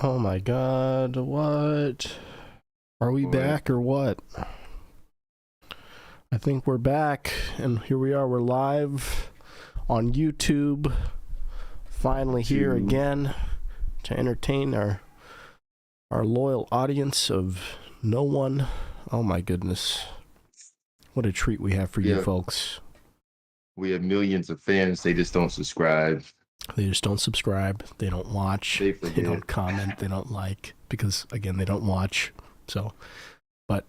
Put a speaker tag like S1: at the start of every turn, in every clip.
S1: Oh my god, what? Are we back or what? I think we're back, and here we are, we're live on YouTube. Finally here again to entertain our loyal audience of no one. Oh my goodness. What a treat we have for you folks.
S2: We have millions of fans, they just don't subscribe.
S1: They just don't subscribe. They don't watch. They don't comment. They don't like because, again, they don't watch. So, but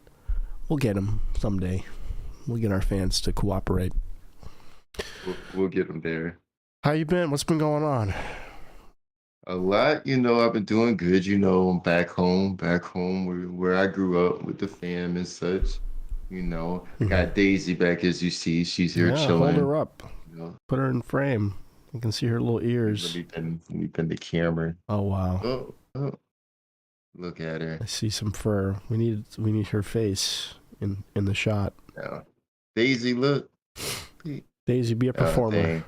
S1: we'll get them someday. We'll get our fans to cooperate.
S2: We'll get them there.
S1: How you been? What's been going on?
S2: A lot. I've been doing good. I'm back home where I grew up with the fam and such. I got Daisy back, as you see. She's here chilling.
S1: Hold her up. Put her in frame. You can see her little ears.
S2: Let me pin the camera.
S1: Oh wow!
S2: Oh, look at her.
S1: I see some fur. We need her face in the shot.
S2: Yeah. Daisy, look.
S1: Daisy, be a performer.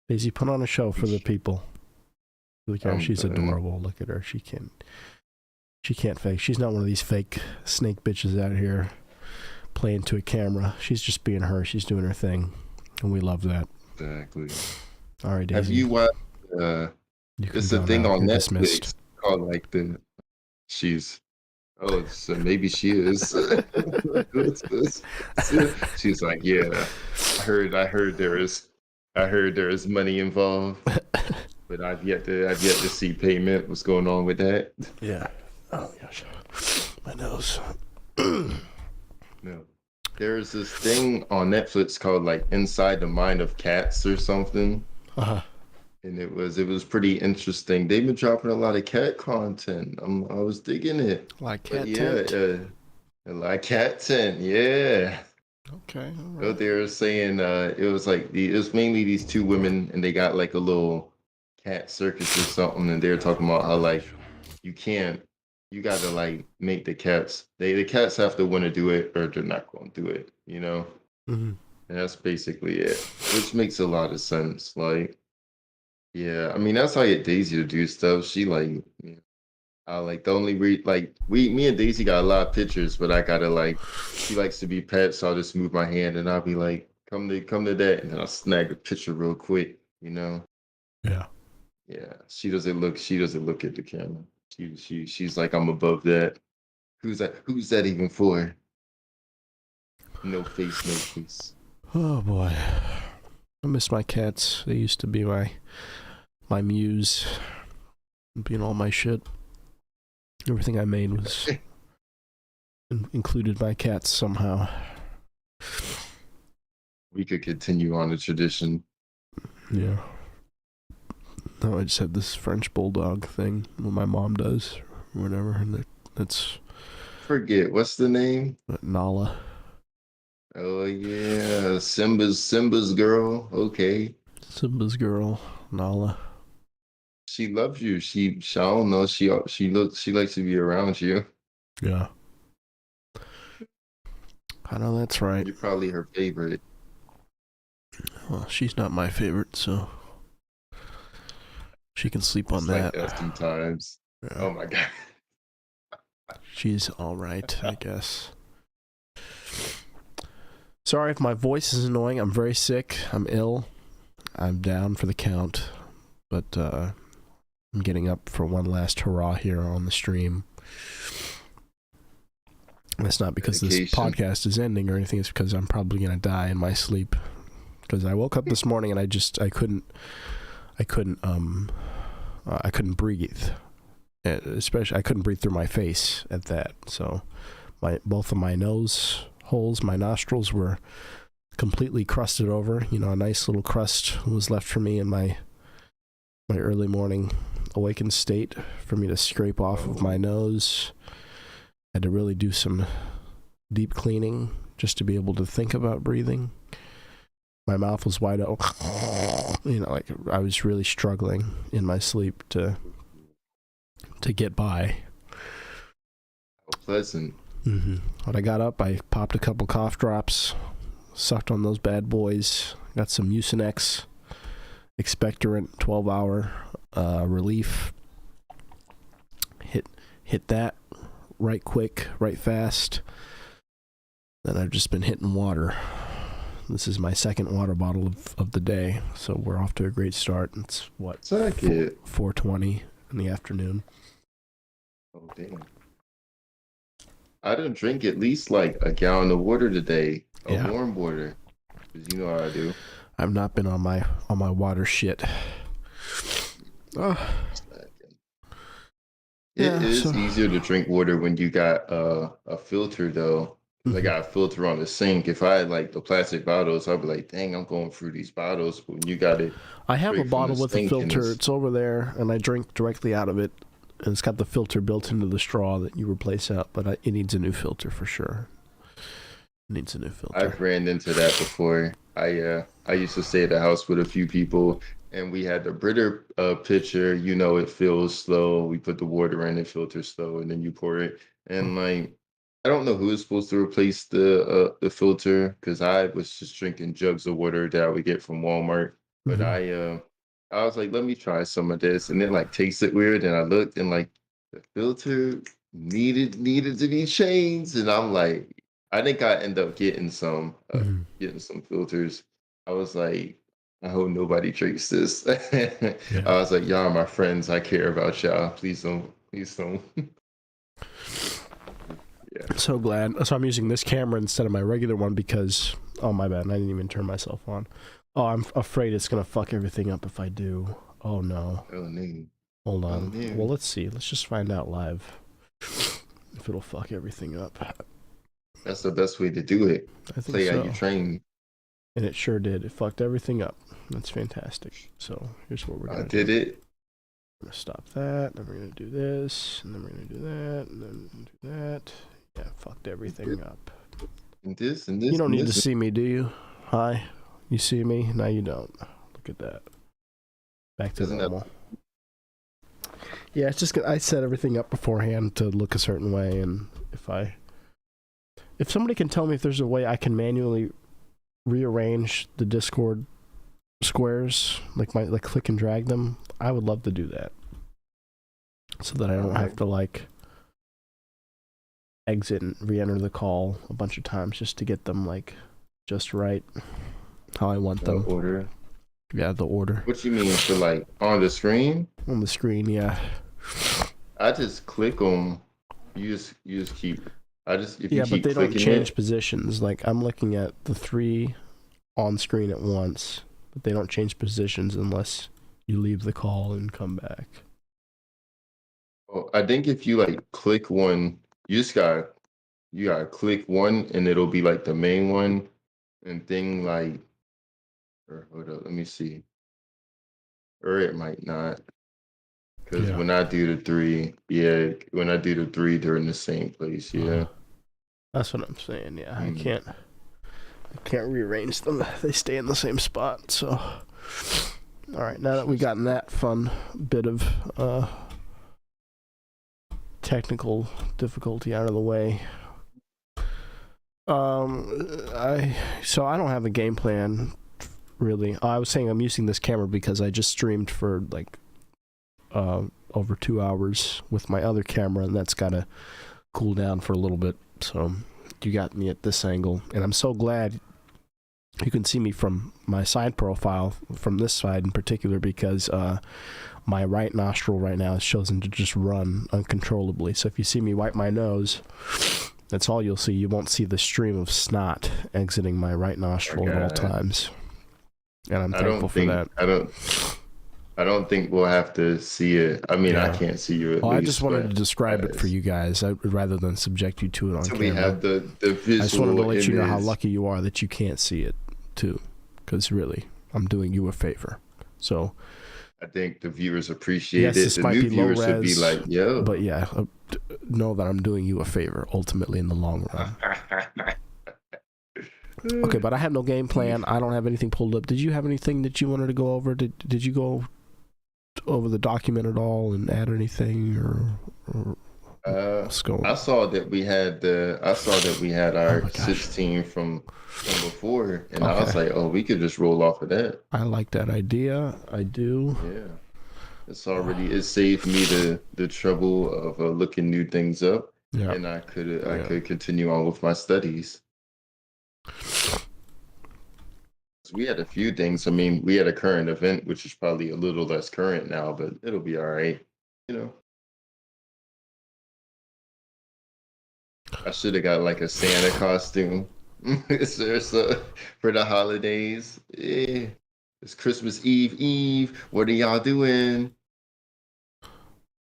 S1: Daisy, put on a show for the people. Look at her. She's adorable. Look at her. She can't fake. She's not one of these fake snake bitches out here playing to a camera. She's just being her. She's doing her thing, and we love that.
S2: Exactly.
S1: All right, Daisy.
S2: Have you watched? It's a thing on Netflix called so maybe she is. She's like, yeah. I heard there is money involved, but I've yet to see payment. What's going on with that?
S1: Yeah. Oh gosh, my nose.
S2: No. There's this thing on Netflix called Inside the Mind of Cats or something.
S1: Uh-huh.
S2: And it was pretty interesting. They've been dropping a lot of cat content. I was digging it.
S1: Like cat tent?
S2: A lot of cat tent, yeah.
S1: Okay. All right.
S2: So they were saying it was mainly these two women, and they got a little cat circus or something, and they were talking about how you gotta make the cats. The cats have to want to do it, or they're not going to do it.
S1: Mm-hmm.
S2: And that's basically it, which makes a lot of sense. Yeah, I mean that's how I get Daisy to do stuff. She me and Daisy got a lot of pictures, but I gotta she likes to be pet, so I'll just move my hand and I'll be like, come to that, and then I'll snag a picture real quick.
S1: Yeah.
S2: Yeah. She doesn't look at the camera. She's like, I'm above that. Who's that even for? No face.
S1: Oh boy. I miss my cats. They used to be my muse. Being all my shit. Everything I made was included my cats somehow.
S2: We could continue on the tradition.
S1: Yeah. No, I just have this French bulldog thing, what my mom does, or whatever, and that's...
S2: Forget, what's the name?
S1: Nala.
S2: Oh yeah, Simba's girl, okay.
S1: Simba's girl, Nala.
S2: She loves you, I don't know, she likes to be around you.
S1: Yeah. I know that's right.
S2: You're probably her favorite.
S1: Well, she's not my favorite, so... She can sleep on that.
S2: Sometimes. Yeah. Oh my god.
S1: She's all right, I guess. Sorry if my voice is annoying. I'm very sick. I'm ill. I'm down for the count. But I'm getting up for one last hurrah here on the stream. That's not because this podcast is ending or anything. It's because I'm probably going to die in my sleep. Because I woke up this morning and I couldn't breathe. Especially, I couldn't breathe through my face at that. So, both of my nose holes, my nostrils were completely crusted over. A nice little crust was left for me in my early morning awakened state for me to scrape off of my nose. Had to really do some deep cleaning just to be able to think about breathing. My mouth was wide open. Like I was really struggling in my sleep to get by.
S2: Pleasant.
S1: Mm-hmm. When I got up, I popped a couple cough drops, sucked on those bad boys, got some Mucinex expectorant 12-hour relief. Hit that right quick, right fast. Then I've just been hitting water. This is my second water bottle of the day, so we're off to a great start. It's 4:20 in the afternoon.
S2: Oh damn! I didn't drink at least like a gallon of water today, warm water, because you know how I do.
S1: I've not been on my water shit. Oh.
S2: It is easier to drink water when you got a filter though. I got a filter on the sink. If I had like the plastic bottles, I'd be like, dang, I'm going through these bottles. But when you got it,
S1: I have a bottle with a filter. It's over there, and I drink directly out of it. And it's got the filter built into the straw that you replace out, but it needs a new filter for sure. It needs a new filter.
S2: I've ran into that before. I used to stay at the house with a few people, and we had the Brita pitcher. You know, it fills slow. We put the water in, it filters slow, and then you pour it. And like, I don't know who is supposed to replace the filter, because I was just drinking jugs of water that I would get from Walmart. But I was like, let me try some of this, and then like tasted weird, and I looked and like the filter needed to be changed, and I'm like, I think I end up getting some filters. I was like, I hope nobody drinks this. I was like, y'all are my friends. I care about y'all. Please don't. Yeah.
S1: So glad. So I'm using this camera instead of my regular one because, oh my bad, I didn't even turn myself on. Oh, I'm afraid it's gonna fuck everything up if I do. Oh no.
S2: Oh no.
S1: Hold on. Oh, well, let's see. Let's just find out live if it'll fuck everything up.
S2: That's the best way to do it.
S1: I think
S2: Play
S1: so.
S2: how you train.
S1: And it sure did. It fucked everything up. That's fantastic. So here's what we're gonna do.
S2: Did it?
S1: I'm gonna stop that. Then we're gonna do this, and then we're gonna do that, and then do that. Yeah, fucked everything up.
S2: And this.
S1: You don't need to see me, do you? Hi. You see me? No, you don't. Look at that. Back to normal. Yeah, it's just I set everything up beforehand to look a certain way, and if somebody can tell me if there's a way I can manually rearrange the Discord squares, like click and drag them, I would love to do that, so that I don't have to like exit and re-enter the call a bunch of times just to get them like just right how I want them.
S2: The order.
S1: Yeah, the order.
S2: What you mean for like on the screen?
S1: On the screen, yeah.
S2: I just click on. You just keep.
S1: Yeah, but they don't change positions. Like I'm looking at the 3 on screen at once, but they don't change positions unless you leave the call and come back.
S2: Well, I think if you like click one, you gotta click one, and it'll be like the main one, and thing like. Or hold up, let me see. Or it might not. Because when I do the 3, they're in the same place, yeah.
S1: That's what I'm saying, yeah. I can't rearrange them. They stay in the same spot, so. Alright, now that we've gotten that fun bit of technical difficulty out of the way. I don't have a game plan. Really, I was saying I'm using this camera because I just streamed for like over 2 hours with my other camera, and that's got to cool down for a little bit. So you got me at this angle, and I'm so glad you can see me from my side profile, from this side in particular, because my right nostril right now is chosen to just run uncontrollably. So if you see me wipe my nose, that's all you'll see. You won't see the stream of snot exiting my right nostril at all times. And I'm thankful for that.
S2: I don't think we'll have to see it. I mean, I can't see you.
S1: I just wanted to describe it for you guys, rather than subject you to it on camera.
S2: We have the visual.
S1: I just wanted to let you know how lucky you are that you can't see it too, because really, I'm doing you a favor. So,
S2: I think the viewers appreciate
S1: Yes,
S2: it.
S1: this
S2: The
S1: might
S2: new
S1: be low
S2: viewers should be
S1: res,
S2: like, yo.
S1: but yeah, know that I'm doing you a favor ultimately in the long run. Okay, but I have no game plan. I don't have anything pulled up. Did you have anything that you wanted to go over? Did you go over the document at all and add anything or what's going on?
S2: I saw that we had our 16 from before, and I was like, oh, we could just roll off of that.
S1: I like that idea. I do.
S2: Yeah. It saved me the trouble of looking new things up, and I could continue on with my studies. We had a few things. I mean, we had a current event, which is probably a little less current now, but it'll be all right. I should have got like a Santa costume for the holidays. Yeah. It's Christmas Eve. What are y'all doing?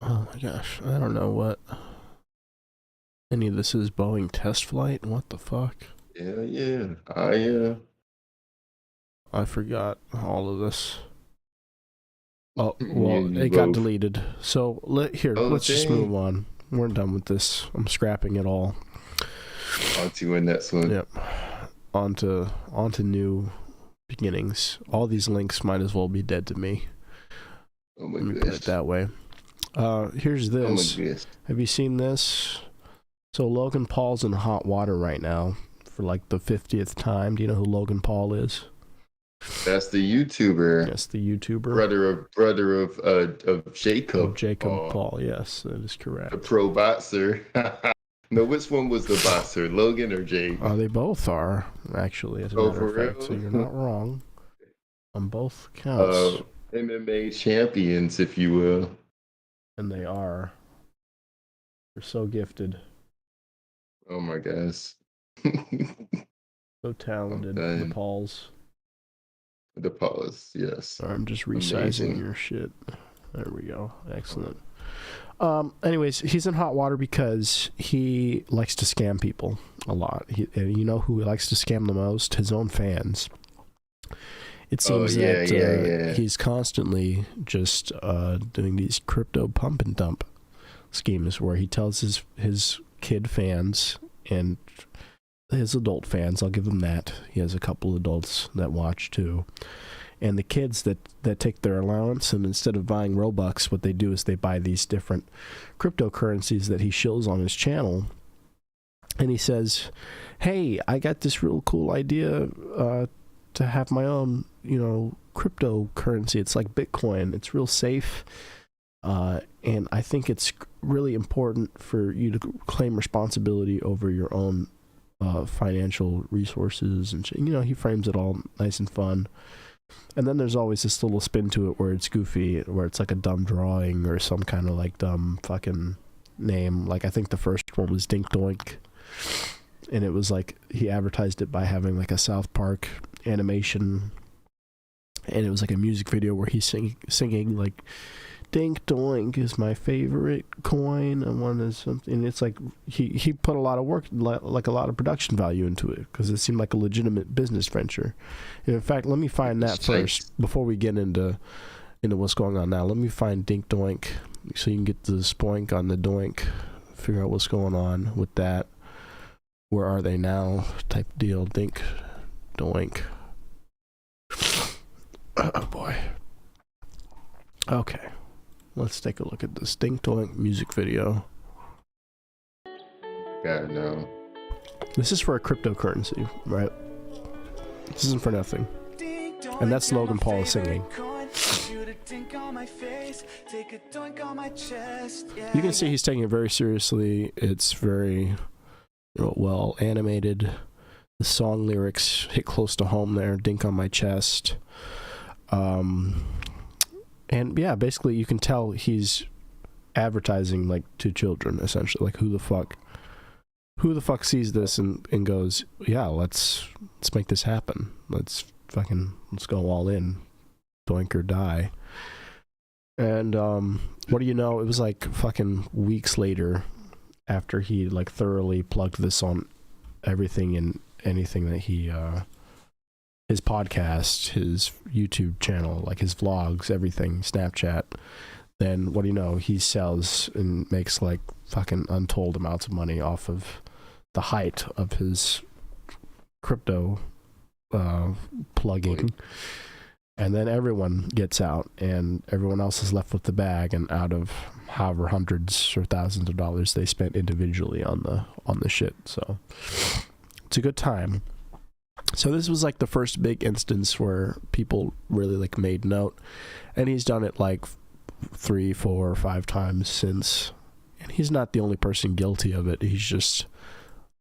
S1: Oh my gosh, I don't know what any of this is. Boeing test flight? What the fuck?
S2: Yeah.
S1: I forgot all of this. Oh, well, it got deleted. So let's just move on. We're done with this. I'm scrapping it all.
S2: On to the next one.
S1: Yep. On to new beginnings. All these links might as well be dead to me.
S2: Oh my
S1: gosh. Let me put it that way. Here's this. Oh my gosh. Have you seen this? So Logan Paul's in hot water right now for like the 50th time. Do you know who Logan Paul is?
S2: That's the YouTuber.
S1: Yes, the YouTuber.
S2: Brother of Jacob.
S1: Of Jacob Paul. Yes, that is correct.
S2: The pro boxer. No, which one was the boxer, Logan or Jake?
S1: They both are, actually, as a matter of fact. So you're not wrong on both counts.
S2: MMA champions, if you will.
S1: And they are. They're so gifted.
S2: Oh my gosh.
S1: So talented, the Pauls.
S2: The Pauls, yes.
S1: Sorry, I'm just resizing your shit. There we go. Excellent. Anyways, he's in hot water because he likes to scam people a lot. And you know who he likes to scam the most? His own fans. It seems that he's constantly just doing these crypto pump and dump schemes where he tells his kid fans and his adult fans, I'll give him that. He has a couple adults that watch too. And the kids that take their allowance, and instead of buying Robux, what they do is they buy these different cryptocurrencies that he shills on his channel. And he says, hey, I got this real cool idea to have my own, cryptocurrency. It's like Bitcoin. It's real safe. And I think it's really important for you to claim responsibility over your own financial resources. And he frames it all nice and fun. And then there's always this little spin to it where it's goofy, where it's like a dumb drawing or some kind of like dumb fucking name. Like I think the first one was Dink Doink. And it was like he advertised it by having like a South Park animation. And it was like a music video where he's singing like, Dink Doink is my favorite coin. I wanted something. And it's like he put a lot of work, like a lot of production value into it because it seemed like a legitimate business venture. And in fact, let me find that first before we get into what's going on now. Let me find Dink Doink so you can get the spoink on the doink, figure out what's going on with that. Where are they now? Type deal. Dink Doink. Oh boy. Okay. Let's take a look at this Dink Doink music video.
S2: God, no.
S1: This is for a cryptocurrency, right? This isn't for nothing. And that's Logan Paul singing. You can see he's taking it very seriously. It's very well animated. The song lyrics hit close to home there. Dink on my chest. And yeah, basically you can tell he's advertising like to children, essentially. Like who the fuck sees this and goes, yeah, let's make this happen. Let's go all in. Doink or die. And what do you know? It was like fucking weeks later after he like thoroughly plugged this on everything and anything that he his podcast, his YouTube channel, like his vlogs, everything, Snapchat, then what do you know? He sells and makes like fucking untold amounts of money off of the height of his crypto plugging. And then everyone gets out and everyone else is left with the bag, and out of however hundreds or thousands of dollars they spent individually on the shit. So it's a good time. So this was like the first big instance where people really like made note, and he's done it like 3, 4, or 5 times since, and he's not the only person guilty of it. He's just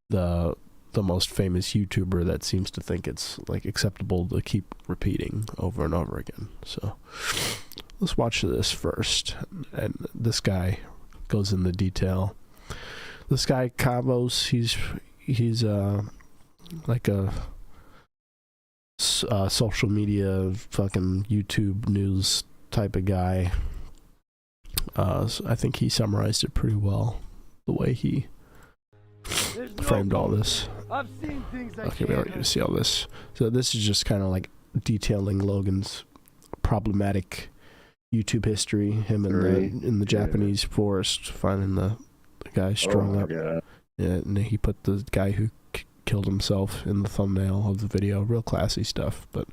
S1: the most famous YouTuber that seems to think it's like acceptable to keep repeating over and over again. So let's watch this first, and this guy goes into detail. This guy Cabos, he's like a social media fucking YouTube news type of guy. So I think he summarized it pretty well, the way he framed all this.
S3: I've seen things
S1: Okay, we don't need to see all this. So this is just kind of like detailing Logan's problematic YouTube history. Him in the Japanese forest, finding the guy strung up. Yeah, and he put the guy who killed himself in the thumbnail of the video. Real classy stuff. But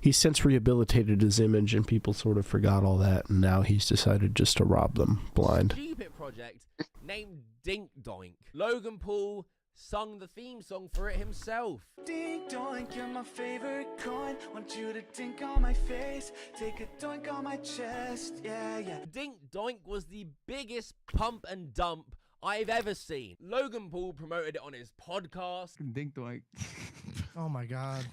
S1: he's since rehabilitated his image, and people sort of forgot all that, and now he's decided just to rob them blind.
S3: Stupid project named Dink Doink. Logan Paul sung the theme song for it himself.
S4: Dink doink, you're my favorite coin. Want you to dink on my face, take a doink on my chest. Yeah, yeah.
S3: Dink Doink was the biggest pump and dump I've ever seen. Logan Paul promoted it on his podcast.
S4: Dink doink.
S5: Oh my god.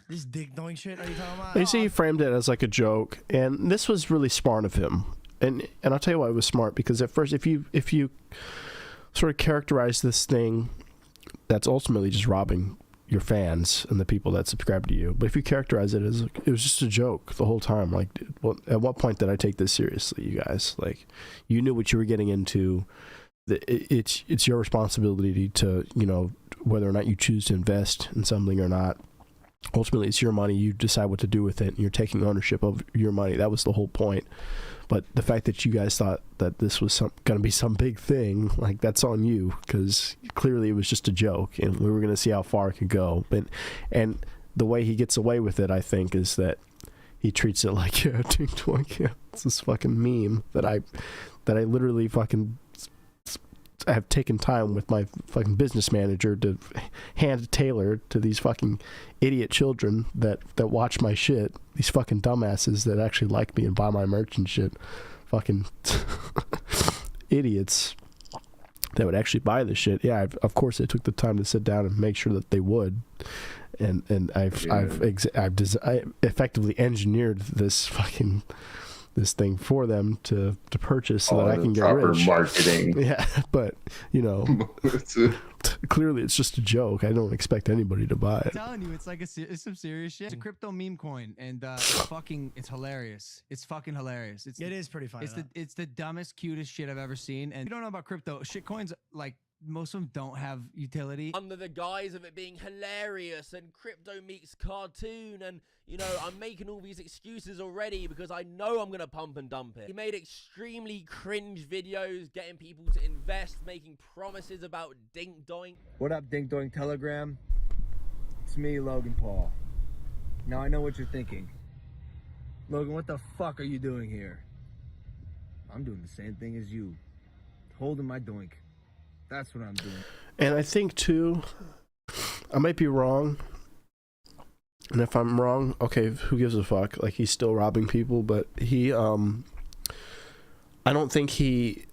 S5: This dick doing shit are you talking about?
S1: You see, he framed it as like a joke, and this was really smart of him. And I'll tell you why it was smart, because at first, if you sort of characterize this thing that's ultimately just robbing your fans and the people that subscribe to you, but if you characterize it as it was just a joke the whole time, like, well, at what point did I take this seriously, you guys? Like, you knew what you were getting into. It's your responsibility to, you know, whether or not you choose to invest in something or not. Ultimately, it's your money. You decide what to do with it, and you're taking ownership of your money. That was the whole point. But the fact that you guys thought that this was going to be some big thing, like, that's on you, because clearly it was just a joke, and we were going to see how far it could go. And the way he gets away with it, I think, is that he treats it like, yeah, Dink Doink, yeah, it's this fucking meme that I literally fucking have taken time with my fucking business manager to hand tailor to these fucking idiot children that watch my shit, these fucking dumbasses that actually like me and buy my merch and shit, fucking idiots that would actually buy this shit. Yeah, of course I took the time to sit down and make sure that they would, and I've effectively engineered this thing for them to purchase so that I can get rich.
S2: Marketing.
S1: Yeah, but you know, clearly it's just a joke. I don't expect anybody to buy it.
S5: I'm telling you, it's like it's some serious shit. It's a crypto meme coin, and it's hilarious. It's fucking hilarious. It is pretty funny. It's the dumbest, cutest shit I've ever seen. And you don't know about crypto shit coins, like, most of them don't have utility.
S3: Under the guise of it being hilarious and crypto meets cartoon, and, you know, I'm making all these excuses already because I know I'm gonna pump and dump it. He made extremely cringe videos getting people to invest, making promises about Dink Doink.
S6: What up, Dink Doink Telegram? It's me, Logan Paul. Now I know what you're thinking. Logan, what the fuck are you doing here? I'm doing the same thing as you. Holding my doink. That's what I'm doing.
S1: And I think too, I might be wrong. And if I'm wrong, okay, who gives a fuck? Like, he's still robbing people, but he, I don't think he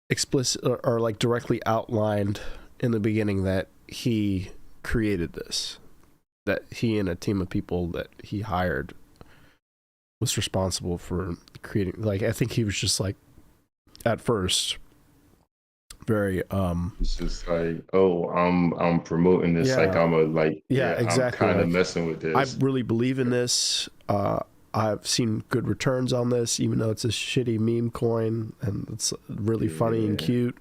S1: explicit or like directly outlined in the beginning that he created this, that he and a team of people that he hired was responsible for creating. Like, I think he was just like, at first, very
S2: it's just like, oh, I'm promoting this, like I'm
S1: exactly,
S2: I'm kind of
S1: like,
S2: messing with this. I
S1: really believe in this. I've seen good returns on this, even though it's a shitty meme coin and it's really funny and cute.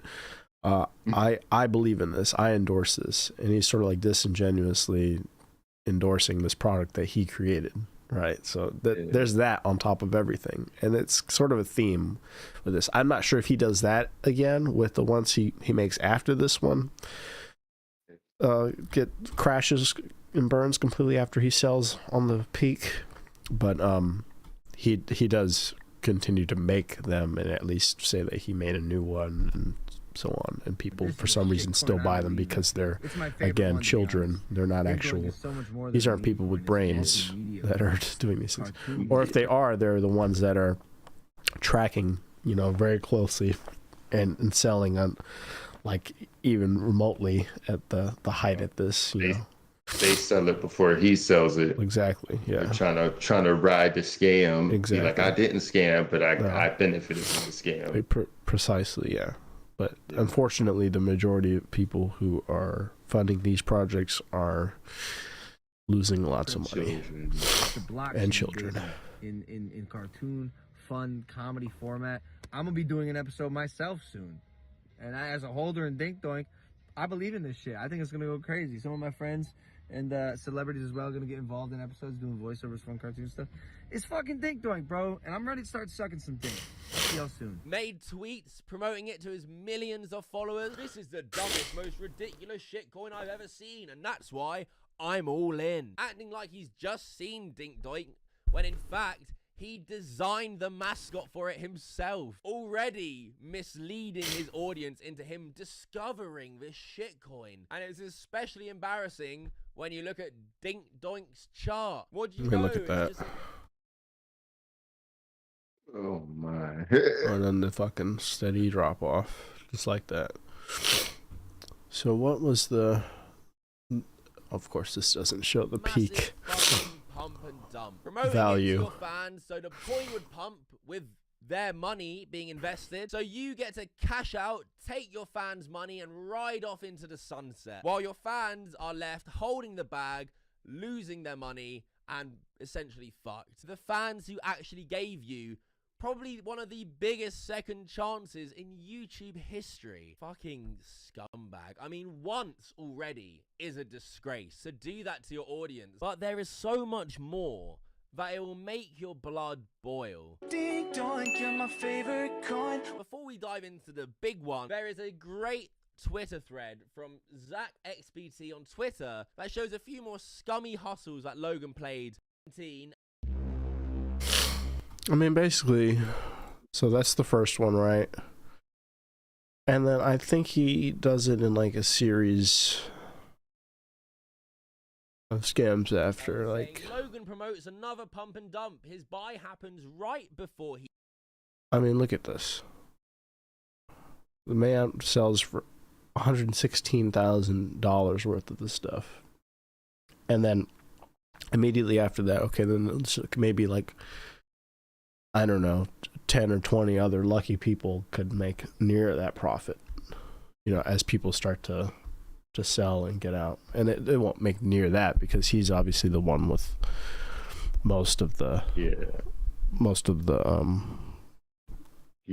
S1: I believe in this. I endorse this. And he's sort of like disingenuously endorsing this product that he created, right? So there's that on top of everything, and it's sort of a theme with this. I'm not sure if he does that again with the ones he makes after this one. Get crashes and burns completely after he sells on the peak, but he does continue to make them and at least say that he made a new one and so on, and people for some reason still buy them because they're, again, children. They're not actual, these aren't people with brains that are doing these things, or if they are, they're the ones that are tracking, you know, very closely and selling on, like, even remotely at the height at this, you know.
S2: They sell it before he sells it.
S1: Exactly. Yeah.
S2: They're trying to ride the scam.
S1: Exactly.
S2: Like, I didn't scam, but I benefited from the scam.
S1: Precisely. Yeah. But unfortunately, the majority of people who are funding these projects are losing lots of money. And children.
S6: In cartoon, fun, comedy format. I'm going to be doing an episode myself soon. And as a holder in Dink Doink, I believe in this shit. I think it's going to go crazy. Some of my friends and celebrities as well are going to get involved in episodes, doing voiceovers, fun cartoon stuff. It's fucking Dink Doink, bro. And I'm ready to start sucking some dick. See y'all soon.
S3: Made tweets promoting it to his millions of followers. This is the dumbest, most ridiculous shitcoin I've ever seen, and that's why I'm all in. Acting like he's just seen Dink Doink, when in fact, he designed the mascot for it himself, already misleading his audience into him discovering this shitcoin. And it's especially embarrassing when you look at Dink Doink's chart. What do you know?
S1: Look at that.
S2: Oh my.
S1: And then the fucking steady drop off, just like that. So what was the... Of course, this doesn't show the peak
S3: pump and dump. Promoting
S1: value
S3: it to your fans, so the coin would pump with their money being invested, so you get to cash out, take your fans' money, and ride off into the sunset, while your fans are left holding the bag, losing their money, and essentially fucked. The fans who actually gave you probably one of the biggest second chances in YouTube history. Fucking scumbag. I mean, once already is a disgrace, so do that to your audience. But there is so much more that it will make your blood boil.
S4: Dink Doink, you're my favorite coin.
S3: Before we dive into the big one, there is a great Twitter thread from ZachXBT on Twitter that shows a few more scummy hustles that Logan played.
S1: I mean, basically, so that's the first one, right? And then I think he does it in like a series of scams after, like...
S3: Logan promotes another pump and dump. His buy happens right before he...
S1: I mean, look at this. The man sells for $116,000 worth of this stuff. And then immediately after that, okay, then it's maybe like... I don't know, 10 or 20 other lucky people could make near that profit, you know, as people start to sell and get out. And it won't make near that because he's obviously the one with most of the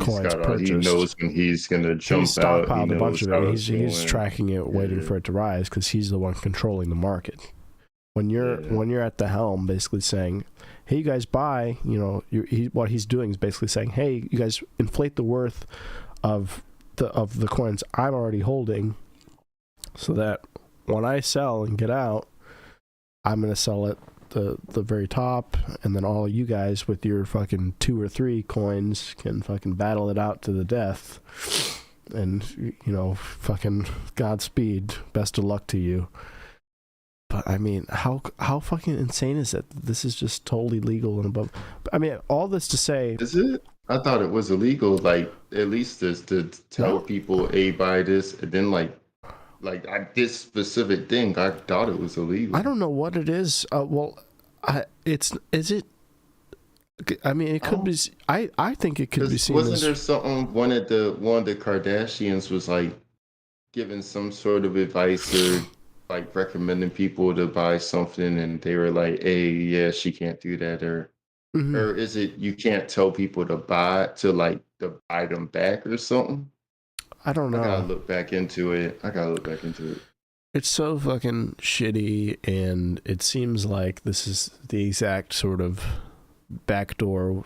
S1: coins purchased.
S2: He knows when he's going to jump
S1: he's
S2: out.
S1: Stockpiled a bunch of it. He's tracking it, waiting for it to rise because he's the one controlling the market. When you're at the helm, basically saying, "Hey, you guys buy," you know, what he's doing is basically saying, "Hey, you guys inflate the worth of the coins I'm already holding, so that when I sell and get out, I'm gonna sell at the very top, and then all you guys with your fucking 2 or 3 coins can fucking battle it out to the death, and you know, fucking Godspeed, best of luck to you." But I mean, how fucking insane is it? This is just totally legal and above. I mean, all this to say,
S2: is it? I thought it was illegal. Like, at least to tell people, "Hey, buy this," and then like this specific thing, I thought it was illegal.
S1: I don't know what it is. Is it? I mean, it could be. I think it could be seen.
S2: Wasn't there something? One of the Kardashians was like giving some sort of advice or like recommending people to buy something, and they were like, "Hey, yeah, she can't do that," or is it you can't tell people to buy them back or something?
S1: I don't know.
S2: I gotta look back into it.
S1: It's so fucking shitty, and it seems like this is the exact sort of backdoor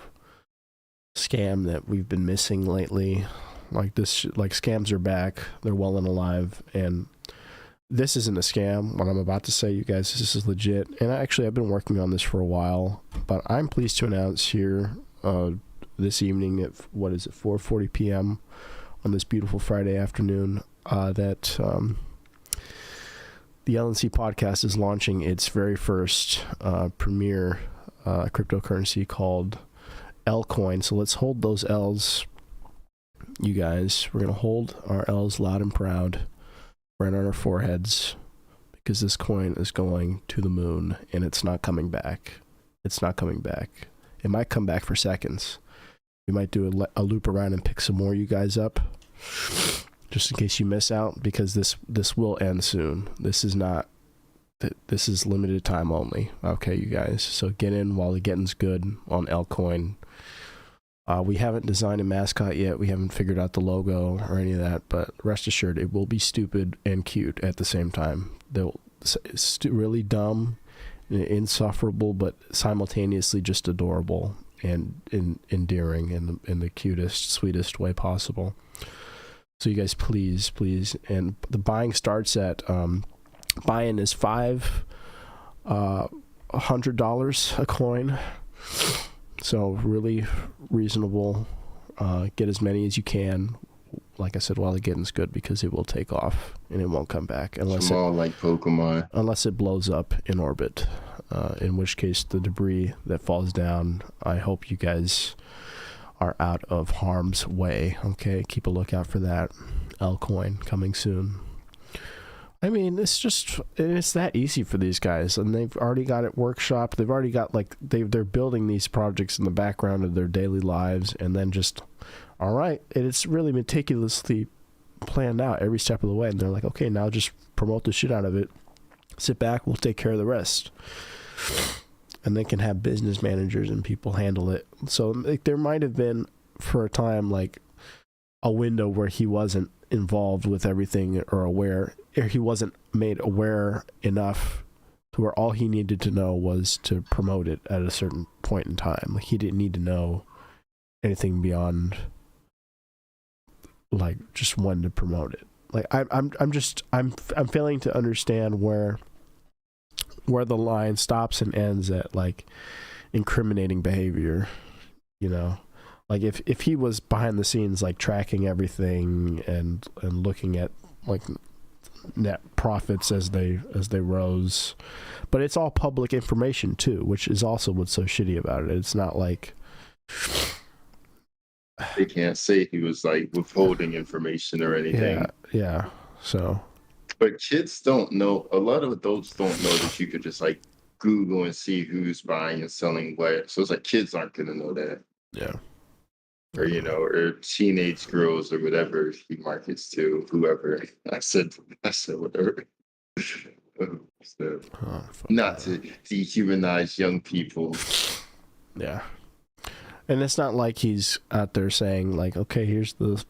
S1: scam that we've been missing lately. Like this, like scams are back. They're well and alive, and this isn't a scam. What I'm about to say, you guys, this is legit. And I've been working on this for a while, but I'm pleased to announce here this evening at 4:40 p.m. on this beautiful Friday afternoon that the L&C Podcast is launching its very first premier cryptocurrency called L-Coin. So let's hold those L's, you guys. We're going to hold our L's loud and proud right on our foreheads, because this coin is going to the moon, and it's not coming back. It's not coming back. It might come back for seconds. We might do a loop around and pick some more you guys up, just in case you miss out, because this will end soon. This is limited time only. Okay, you guys. So get in while the getting's good on L-Coin. We haven't designed a mascot yet. We haven't figured out the logo or any of that, but rest assured it will be stupid and cute at the same time. It's really dumb and insufferable, but simultaneously just adorable and endearing in the cutest, sweetest way possible. So you guys, please, and the buying starts at buy-in is $100 a coin. So really reasonable. Get as many as you can. Like I said, while the getting's good, because it will take off and it won't come back unless
S2: like Pokemon.
S1: Unless it blows up in orbit. In which case, the debris that falls down, I hope you guys are out of harm's way. Okay, keep a lookout for that. L-Coin coming soon. I mean, it's that easy for these guys, and they've already got it workshopped. They've already got they're building these projects in the background of their daily lives, and then just, all right, it's really meticulously planned out every step of the way. And they're like, okay, now just promote the shit out of it. Sit back, we'll take care of the rest. And they can have business managers and people handle it. So there might have been, for a time, like a window where he wasn't involved with everything or aware, or he wasn't made aware enough to where all he needed to know was to promote it at a certain point in time. Like, he didn't need to know anything beyond like just when to promote it. Like I'm failing to understand where the line stops and ends at like incriminating behavior, you know. Like if he was behind the scenes, like tracking everything and looking at like net profits as they rose, but it's all public information too, which is also what's so shitty about it. It's not like
S2: they can't say he was like withholding information or anything.
S1: Yeah. So,
S2: but kids don't know. A lot of adults don't know that you could just like Google and see who's buying and selling what. So it's like kids aren't gonna know that.
S1: Yeah.
S2: Or, you know, or teenage girls or whatever he markets to, whoever. I said whatever. So, not to dehumanize young people.
S1: Yeah. And it's not like he's out there saying like, okay, here's the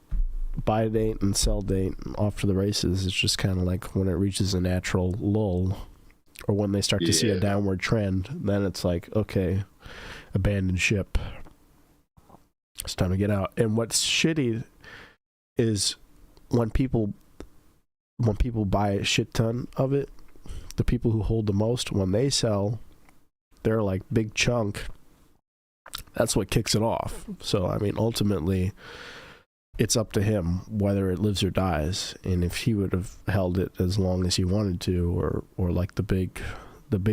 S1: buy date and sell date and off to the races. It's just kind of like when it reaches a natural lull, or when they start to see a downward trend, then it's like, okay, abandon ship. It's time to get out. And what's shitty is when people buy a shit ton of it, the people who hold the most, when they sell their like big chunk, that's what kicks it off. So I mean, ultimately it's up to him whether it lives or dies. And if he would have held it as long as he wanted to, or like the big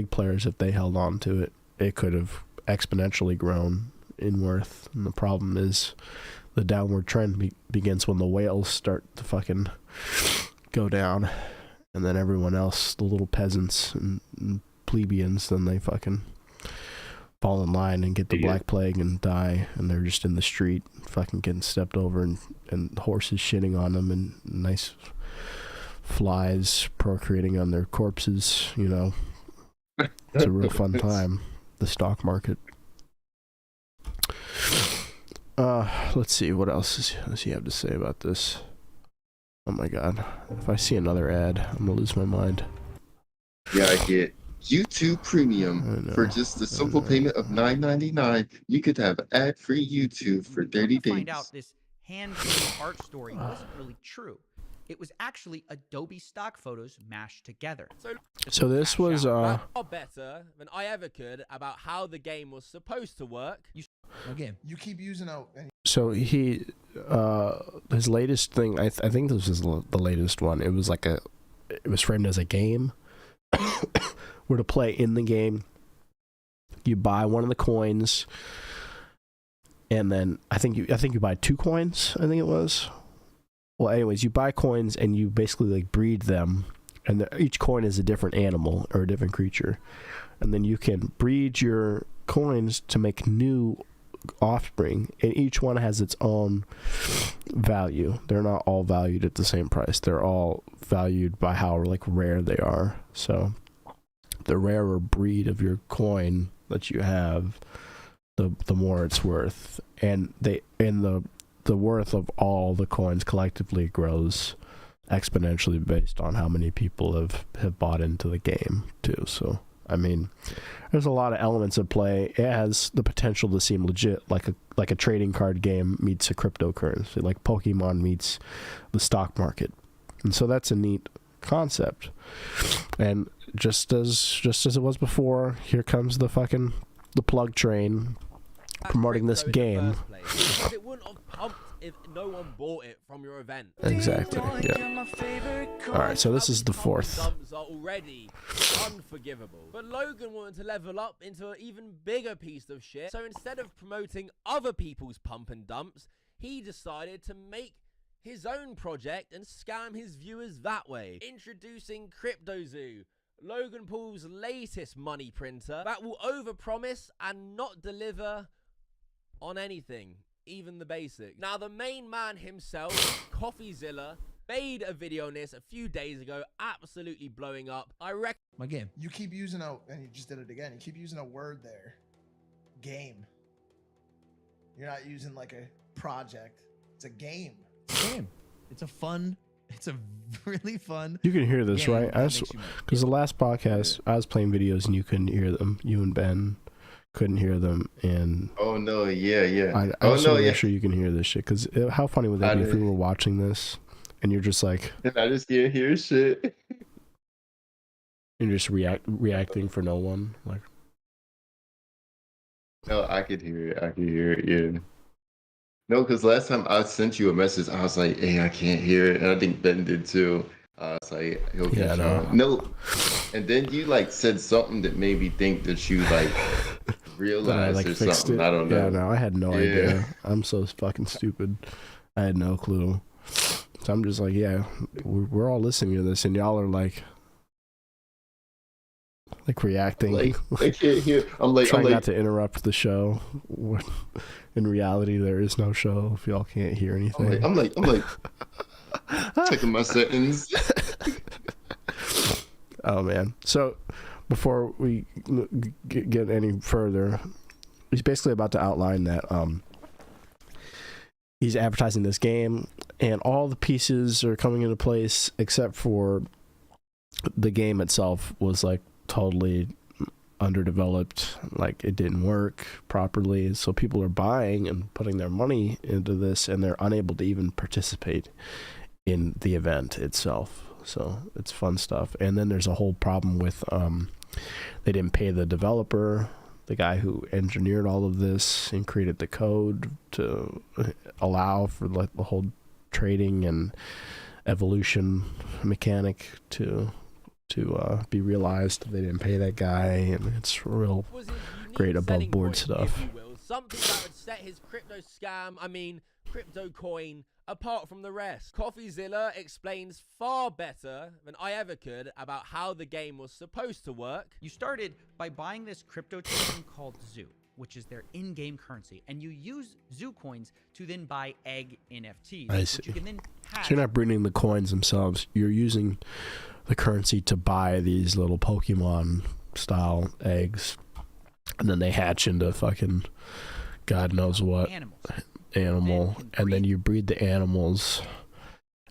S1: players, if they held on to it, it could have exponentially grown in worth. And the problem is the downward trend begins when the whales start to fucking go down, and then everyone else, the little peasants and plebeians, then they fucking fall in line and get the Black Plague and die, and they're just in the street fucking getting stepped over and horses shitting on them and nice flies procreating on their corpses, you know. It's a real fun time, the stock market. Let's see, what else does he have to say about this? Oh my god. If I see another ad, I'm gonna lose my mind.
S2: Yeah, I get YouTube Premium for just the simple payment of $9.99. You could have ad-free YouTube for 30 days.
S7: Find out this hand-drawn art story wasn't really true. It was actually Adobe stock photos mashed together.
S1: So this was
S3: far better than I ever could about how the game was supposed to work.
S8: Again, you keep using out.
S1: So he his latest thing, I think this is the latest one. It was like it was framed as a game. Where to play in the game, you buy one of the coins, and then I think you buy 2 coins. I think it was. Well, anyways, you buy coins and you basically like breed them, and each coin is a different animal or a different creature, and then you can breed your coins to make new offspring, and each one has its own value. They're not all valued at the same price. They're all valued by how like rare they are. So the rarer breed of your coin that you have, the more it's worth, and the worth of all the coins collectively grows exponentially based on how many people have bought into the game too. So I mean, there's a lot of elements at play. It has the potential to seem legit, like a trading card game meets a cryptocurrency, like Pokemon meets the stock market. And so that's a neat concept. And just as it was before, here comes the plug train promoting this game.
S3: It wouldn't have pumped if no one bought it from your event.
S1: Exactly. Yeah. All right. So this is the 4th.
S3: Dumps are already unforgivable. But Logan wanted to level up into an even bigger piece of shit. So instead of promoting other people's pump and dumps, he decided to make his own project and scam his viewers that way. Introducing CryptoZoo, Logan Paul's latest money printer that will overpromise and not deliver on anything, even the basic. Now, the main man himself, CoffeeZilla, made a video on this a few days ago, absolutely blowing up. I reckon.
S8: Again, you keep using and you just did it again. You keep using a word there. Game. You're not using like a project. It's a game. It's a game. It's a really fun.
S1: You can hear this, right? Because the last podcast, I was playing videos and you couldn't hear them. You and Ben couldn't hear them, and
S2: oh no, yeah.
S1: I just want to make sure you can hear this shit. Because how funny would that be if we were watching this and you're just like,
S2: and I just can't hear shit.
S1: You're just reacting for no one, like.
S2: No, I could hear it. Yeah. No, because last time I sent you a message, I was like, "Hey, I can't hear it," and I think Ben did too. I was like, "He'll catch on." No, and then you like said something that made me think that you like realized or something. I don't know.
S1: Yeah, no, I had no idea. I'm so fucking stupid. I had no clue. So I'm just like, yeah, we're all listening to this, and y'all are like reacting.
S2: Like, I can't hear. I'm
S1: trying not to interrupt the show. In reality, there is no show if y'all can't hear anything.
S2: I'm like checking my settings.
S1: Oh man! So before we get any further, he's basically about to outline that he's advertising this game, and all the pieces are coming into place except for the game itself was like totally underdeveloped, like it didn't work properly, so people are buying and putting their money into this and they're unable to even participate in the event itself. So it's fun stuff. And then there's a whole problem with they didn't pay the developer, the guy who engineered all of this and created the code to allow for like the whole trading and evolution mechanic to be realized. They didn't pay that guy, and it's real great above board stuff.
S3: Something that would set his crypto scam, crypto coin, apart from the rest. CoffeeZilla explains far better than I ever could about how the game was supposed to work.
S7: You started by buying this crypto token called Zoo, which is their in-game currency, and you use Zoo coins to then buy egg NFTs.
S1: I see.
S7: Which you can then hash.
S1: So you're not breeding the coins themselves. You're using the currency to buy these little Pokemon style eggs, and then they hatch into fucking God knows what animal, and then you breed the animals,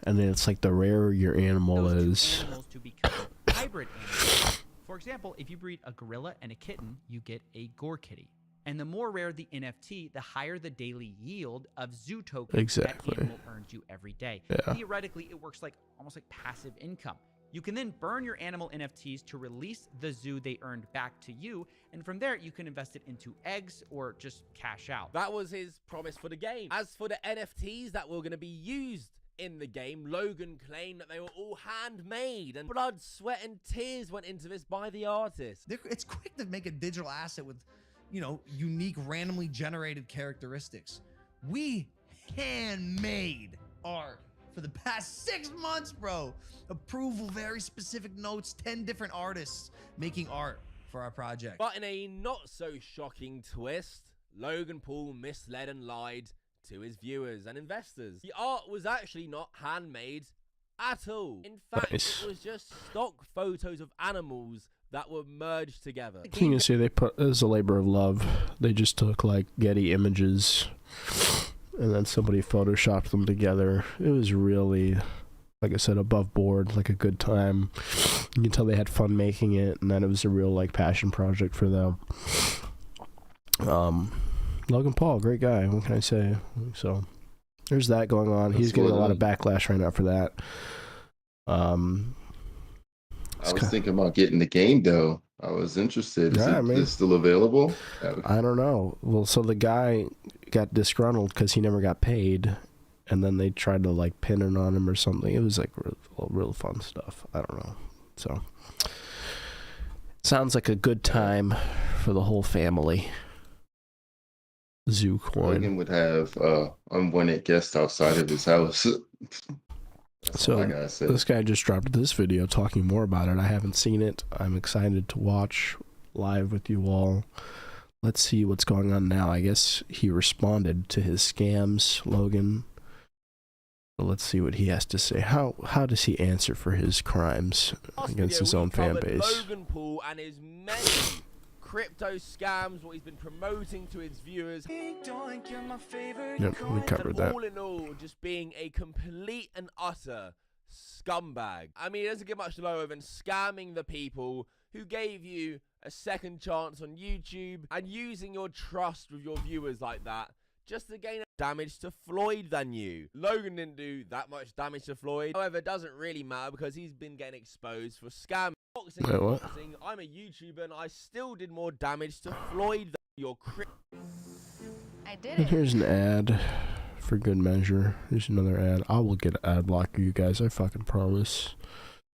S1: and then it's like the rarer your animal
S7: those
S1: is.
S7: two animals to become hybrid animals. For example, if you breed a gorilla and a kitten, you get a gore kitty. And the more rare the NFT, the higher the daily yield of zoo tokens that animal earns you every day.
S1: Yeah.
S7: Theoretically, it works like almost like passive income. You can then burn your animal NFTs to release the zoo they earned back to you, and from there you can invest it into eggs or just cash out.
S3: That was his promise for the game. As for the NFTs that were going to be used in the game, Logan claimed that they were all handmade, and blood, sweat, and tears went into this by the artist.
S9: It's quick to make a digital asset with, you know, unique, randomly generated characteristics. We handmade art for the past 6 months, bro. Approval, very specific notes, 10 different artists making art for our project.
S3: But in a not so shocking twist, Logan Paul misled and lied to his viewers and investors. The art was actually not handmade at all. In fact, it was just stock photos of animals that were merged together.
S1: You can see they put, it was a labor of love. They just took like Getty images and then somebody photoshopped them together. It was really, like I said, above board, like a good time. You can tell they had fun making it, and then it was a real like passion project for them. Logan Paul, great guy. What can I say? So there's that going on. He's getting a lot of backlash right now for that. I
S2: was thinking about getting the game though. I was interested. Is it still available?
S1: I don't know. Well, so the guy got disgruntled because he never got paid, and then they tried to like pin it on him or something. It was like real fun stuff. I don't know. So sounds like a good time for the whole family. Zoo coin.
S2: Logan would have unwanted guests outside of his house.
S1: So this guy just dropped this video talking more about it. I haven't seen it. I'm excited to watch live with you all. Let's see what's going on now. I guess he responded to his scams, Logan. So let's see what he has to say. How does he answer for his crimes against his own fan base?
S3: Logan Paul and his many crypto scams, what he's been promoting to his viewers.
S1: Yep, we covered that.
S3: All in all, just being a complete and utter scumbag. I mean, it doesn't get much lower than scamming the people who gave you a second chance on YouTube and using your trust with your viewers like that just to gain damage to Floyd than you. Logan didn't do that much damage to Floyd. However, it doesn't really matter because he's been getting exposed for scamming. Boxing, I'm a YouTuber and I still did more damage to Floyd than your
S10: I did
S1: it. Here's an ad for good measure. Here's another ad. I will get an ad blocker, you guys. I fucking promise.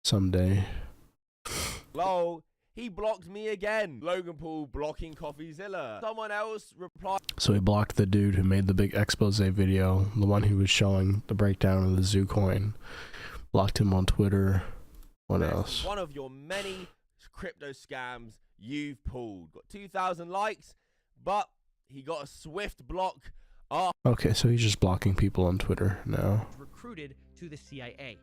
S1: Someday.
S3: Lol, he blocked me again. Logan Paul blocking CoffeeZilla. Someone else replied.
S1: So he blocked the dude who made the big expose video, the one who was showing the breakdown of the zoo coin. Blocked him on Twitter. What else?
S3: One of your many crypto scams you've pulled. Got 2,000 likes, but he got a swift block.
S1: Okay, so he's just blocking people on Twitter now.
S7: Recruited to the CIA.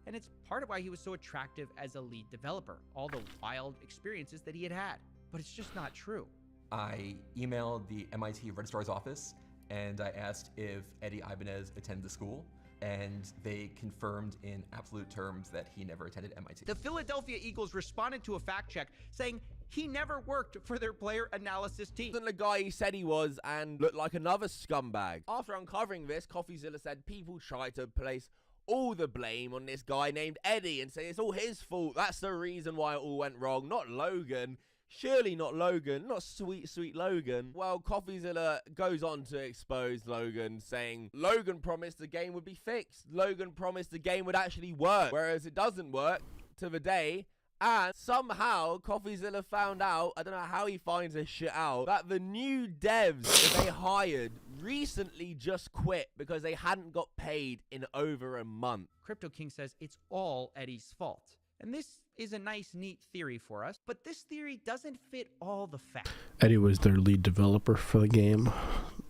S7: And it's part of why he was so attractive as a lead developer, all the wild experiences that he had had. But it's just not true.
S11: I emailed the MIT registrar's office and I asked if Eddie Ibanez attended the school, and they confirmed in absolute terms that he never attended MIT.
S7: The Philadelphia Eagles responded to a fact check saying he never worked for their player analysis team.
S3: Wasn't the guy he said he was and looked like another scumbag. After uncovering this, CoffeeZilla said people tried to place all the blame on this guy named Eddie and say it's all his fault. That's the reason why it all went wrong, not Logan. Surely not Logan, not sweet Logan. Well, CoffeeZilla goes on to expose Logan, saying Logan promised the game would be fixed. Logan promised the game would actually work, whereas it doesn't work to the day. And somehow CoffeeZilla found out, I don't know how he finds this shit out, that the new devs that they hired recently just quit because they hadn't got paid in over a month.
S7: Crypto King says it's all Eddie's fault. And this is a nice, neat theory for us, but this theory doesn't fit all the facts.
S1: Eddie was their lead developer for the game.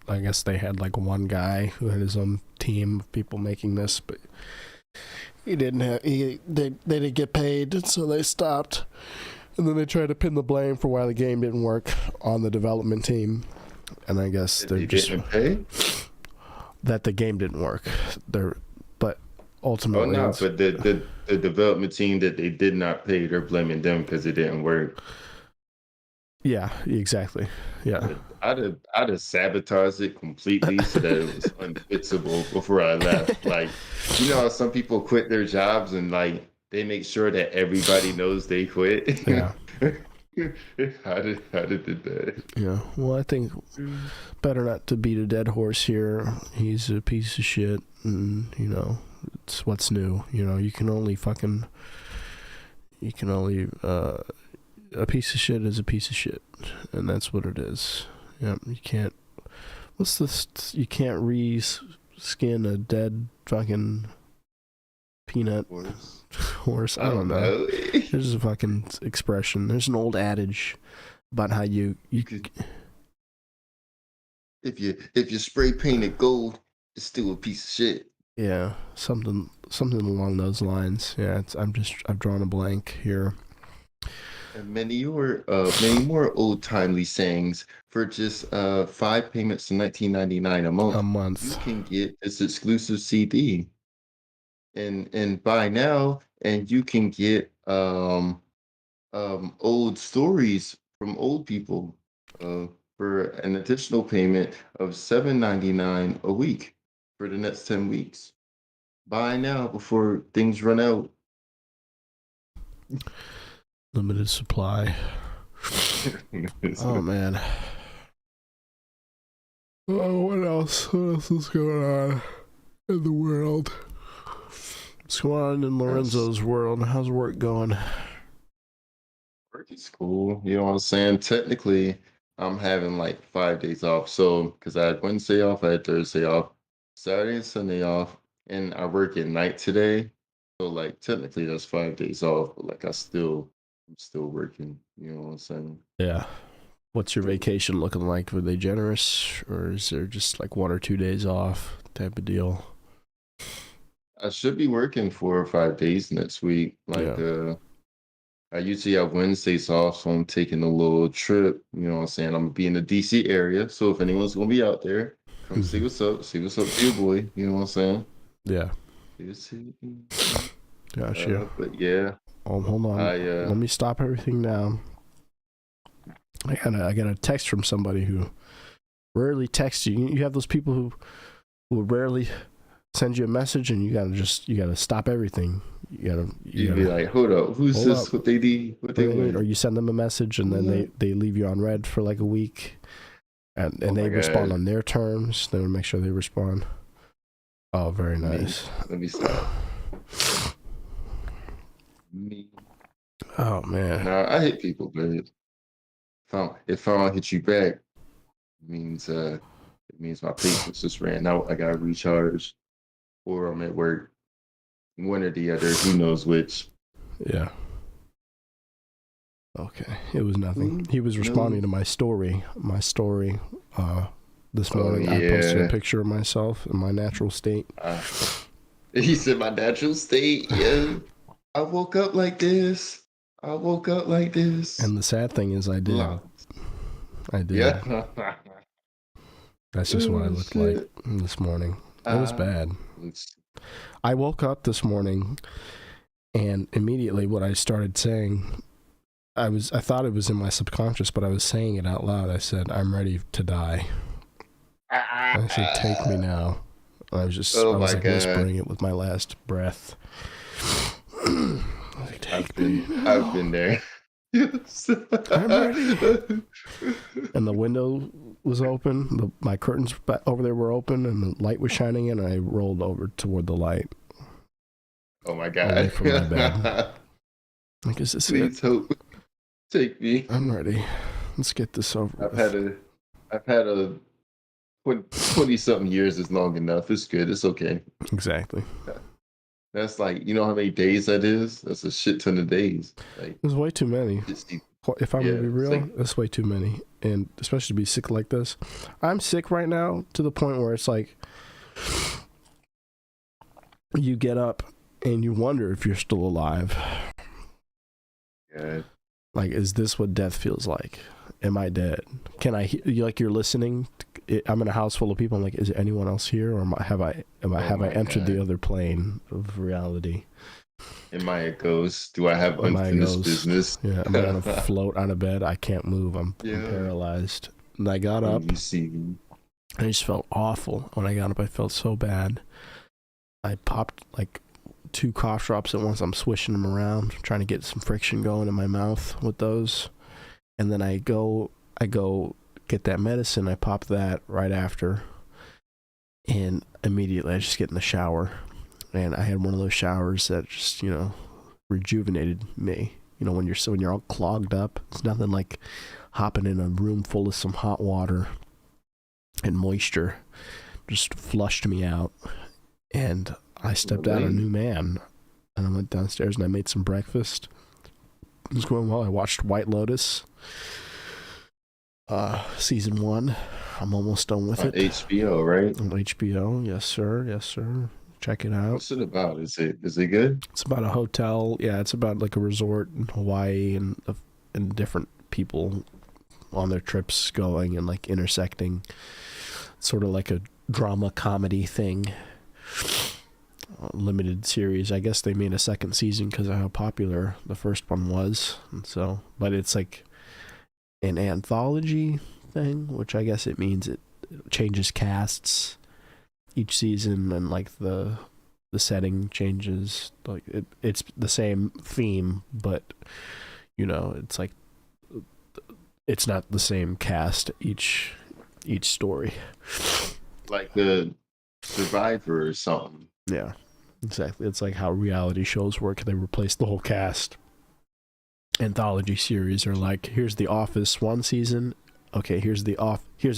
S1: I guess they had like one guy who had his own team of people making this, but he didn't have, they didn't get paid, so they stopped. And then they tried to pin the blame for why the game didn't work on the development team. And I guess they're just
S2: getting paid?
S1: That the game didn't work. ultimately.
S2: Oh no, but the development team that they did not pay, they're blaming them because it didn't work.
S1: Yeah, exactly. Yeah.
S2: I'd have sabotaged it completely so that it was unfixable before I left. Like, you know how some people quit their jobs and like they make sure that everybody knows they quit.
S1: Yeah.
S2: I'd have did that.
S1: Yeah. Well, I think better not to beat a dead horse here. He's a piece of shit, and you know, it's what's new. You know, you can only a piece of shit is a piece of shit, and that's what it is. Yeah, you can't. What's this? You can't re-skin a dead fucking peanut horse. I don't know. There's a fucking expression. There's an old adage about how you
S2: if you spray paint it gold, it's still a piece of shit.
S1: Yeah, something along those lines. Yeah, I've drawn a blank here.
S2: And many more old timely sayings. For just 5 payments of $19.99 a month, you can get this exclusive CD. And buy now, and you can get old stories from old people for an additional payment of $7.99 a week for the next 10 weeks. Buy now before things run out.
S1: Limited supply. Oh man. Oh, what else? What else is going on in the world? What's going on in Lorenzo's world? How's work going?
S2: Work is cool. You know what I'm saying? Technically, I'm having like 5 days off. So, because I had Wednesday off, I had Thursday off, Saturday and Sunday off, and I work at night today. So, like, technically, that's 5 days off. But like, I'm still working. You know what I'm saying?
S1: Yeah. What's your vacation looking like? Were they generous, or is there just like 1 or 2 days off type of deal?
S2: I should be working 4 or 5 days next week. Like, I usually have Wednesdays off, so I'm taking a little trip. You know what I'm saying? I'm gonna be in the DC area, so if anyone's gonna be out there, come see what's up. See what's up to your boy. You know what I'm saying?
S1: Yeah. Gotcha.
S2: But yeah.
S1: Oh, hold on. Let me stop everything now. I got a text from somebody who rarely texts you. You have those people who rarely send you a message, and you gotta stop everything. You gotta
S2: be like, hold up, who's this?
S1: Up.
S2: What they need? What they want?
S1: Or you send them a message, and then they leave you on red for like a week, and they respond on their terms. They would make sure they respond. Oh, very nice.
S2: Let me stop.
S1: Oh man.
S2: Nah, I hit people, but if I don't hit you back, it means my patience just ran out. I gotta recharge, or I'm at work. One or the other, who knows which.
S1: Yeah. Okay. It was nothing. He was responding to my story. This morning, I posted a picture of myself in my natural state.
S2: He said my natural state. Yeah. I woke up like this.
S1: And the sad thing is, I did. I did.
S2: Yeah.
S1: That's just what I looked like this morning. It was bad. I woke up this morning, and immediately what I started saying, I thought it was in my subconscious, but I was saying it out loud. I said, "I'm ready to die." I said, "Take me now." I was like whispering it with my last breath.
S2: I've been there.
S1: I'm ready. And the window was open. My curtains over there were open, and the light was shining in. And I rolled over toward the light.
S2: Oh my God!
S1: Away from my bed. Like, is this
S2: Please
S1: it?
S2: Hope. Take me.
S1: I'm ready. Let's get this over.
S2: I've had a 20-something years is long enough. It's good. It's okay.
S1: Exactly.
S2: That's like, you know how many days that is? That's a shit ton of days. Like,
S1: there's way too many. If I'm gonna be real, that's way too many. And especially to be sick like this. I'm sick right now to the point where it's like you get up and you wonder if you're still alive.
S2: Yeah.
S1: Like, is this what death feels like? am I dead? Can I like you're listening? I'm in a house full of people. I'm like, is there anyone else here, or have I entered the other plane of reality?
S2: Am I a ghost? Do I have unfinished business?
S1: Yeah, I'm gonna float on a bed. I can't move. I'm paralyzed. And I got up.
S2: You see me.
S1: I just felt awful when I got up. I felt so bad. I popped like 2 cough drops at once. I'm swishing them around, trying to get some friction going in my mouth with those. And then I go get that medicine. I pop that right after, and immediately I just get in the shower. And I had one of those showers that just, rejuvenated me. When you're all clogged up, it's nothing like hopping in a room full of some hot water and moisture. Just flushed me out. And I stepped out a new man. And I went downstairs and I made some breakfast. It was going well. I watched White Lotus, season 1. I'm almost done with it.
S2: HBO, right?
S1: On HBO, yes sir. Check it out.
S2: What's it about? Is it good?
S1: It's about a hotel. Yeah, it's about like a resort in Hawaii and different people on their trips going and like intersecting. Sort of like a drama comedy thing. Limited series. I guess they made a second season because of how popular the first one was. And so, but it's like an anthology thing, which I guess it means it changes casts each season, and like the setting changes. Like it's the same theme, but it's like it's not the same cast each story.
S2: Like the Survivor or something.
S1: Yeah, exactly. It's like how reality shows work. They replace the whole cast. Anthology series are like, here's The Office one season. Okay, here's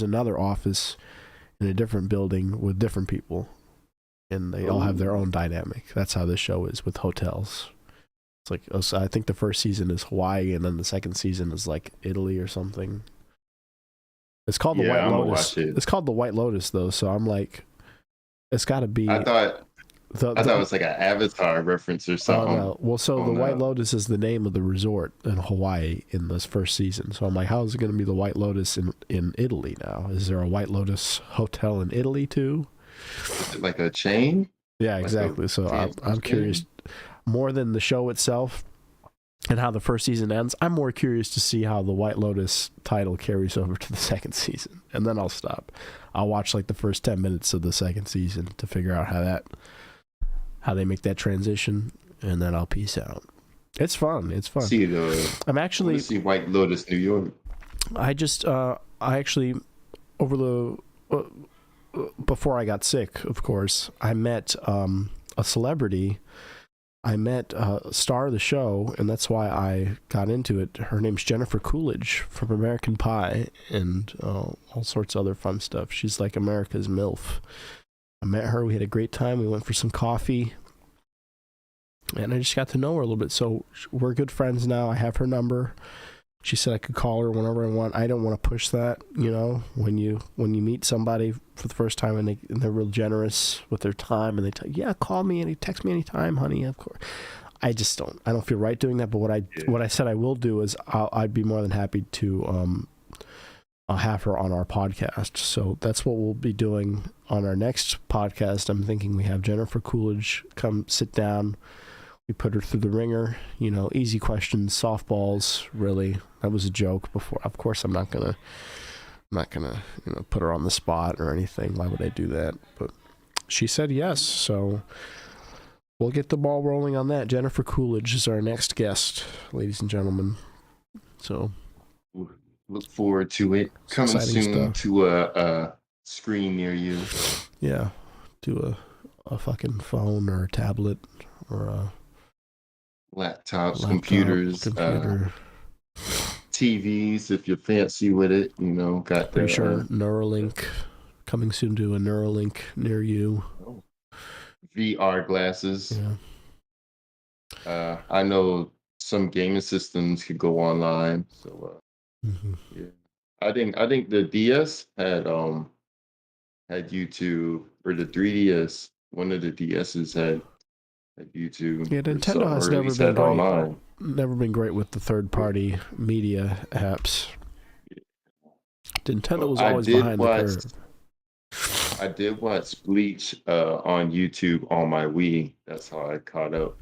S1: another Office in a different building with different people, and they all have their own dynamic. That's how this show is with hotels. It's like, so I think the first season is Hawaii, and then the second season is like Italy or something. It's called the White Lotus. It's called the White Lotus though, so I'm like, it's got to be.
S2: I thought it was like an Avatar reference or something.
S1: No. Well, so the White Lotus is the name of the resort in Hawaii in this first season. So I'm like, how is it going to be the White Lotus in Italy now? Is there a White Lotus hotel in Italy too?
S2: Is it like a chain?
S1: Yeah, exactly. So I'm curious, more than the show itself and how the first season ends. I'm more curious to see how the White Lotus title carries over to the second season, and then I'll stop. I'll watch like the first 10 minutes of the second season to figure out how they make that transition, and then I'll peace out. It's fun. I'm actually
S2: see White Lotus, New York.
S1: I actually over the before I got sick, of course, I met a celebrity. I met star of the show, and that's why I got into it. Her name's Jennifer Coolidge from American Pie and all sorts of other fun stuff. She's like America's MILF. I met her. We had a great time. We went for some coffee, and I just got to know her a little bit. So we're good friends now. I have her number. She said I could call her whenever I want. I don't want to push that, when you meet somebody for the first time and they're real generous with their time, and they tell you, yeah, call me and text me anytime, honey. Of course. I don't feel right doing that. But what I said I will do is I'd be more than happy to I'll have her on our podcast. So that's what we'll be doing on our next podcast. I'm thinking we have Jennifer Coolidge come sit down. We put her through the ringer, easy questions, softballs, really. That was a joke before. Of course, I'm not gonna, put her on the spot or anything. Why would I do that? But she said yes. So we'll get the ball rolling on that. Jennifer Coolidge is our next guest, ladies and gentlemen. So
S2: look forward to it. Coming soon to a screen near you.
S1: Yeah, to a fucking phone or a tablet or a
S2: laptops, computers, TVs if you're fancy with it. Got
S1: pretty sure Neuralink coming soon to a Neuralink near you.
S2: VR glasses.
S1: Yeah.
S2: I know some gaming systems could go online. So yeah, I think the DS had YouTube, or the 3DS. One of the DSs had YouTube.
S1: Yeah, Nintendo has never been great with the third-party media apps. Nintendo was always behind the curve.
S2: I did watch Bleach on YouTube on my Wii. That's how I caught up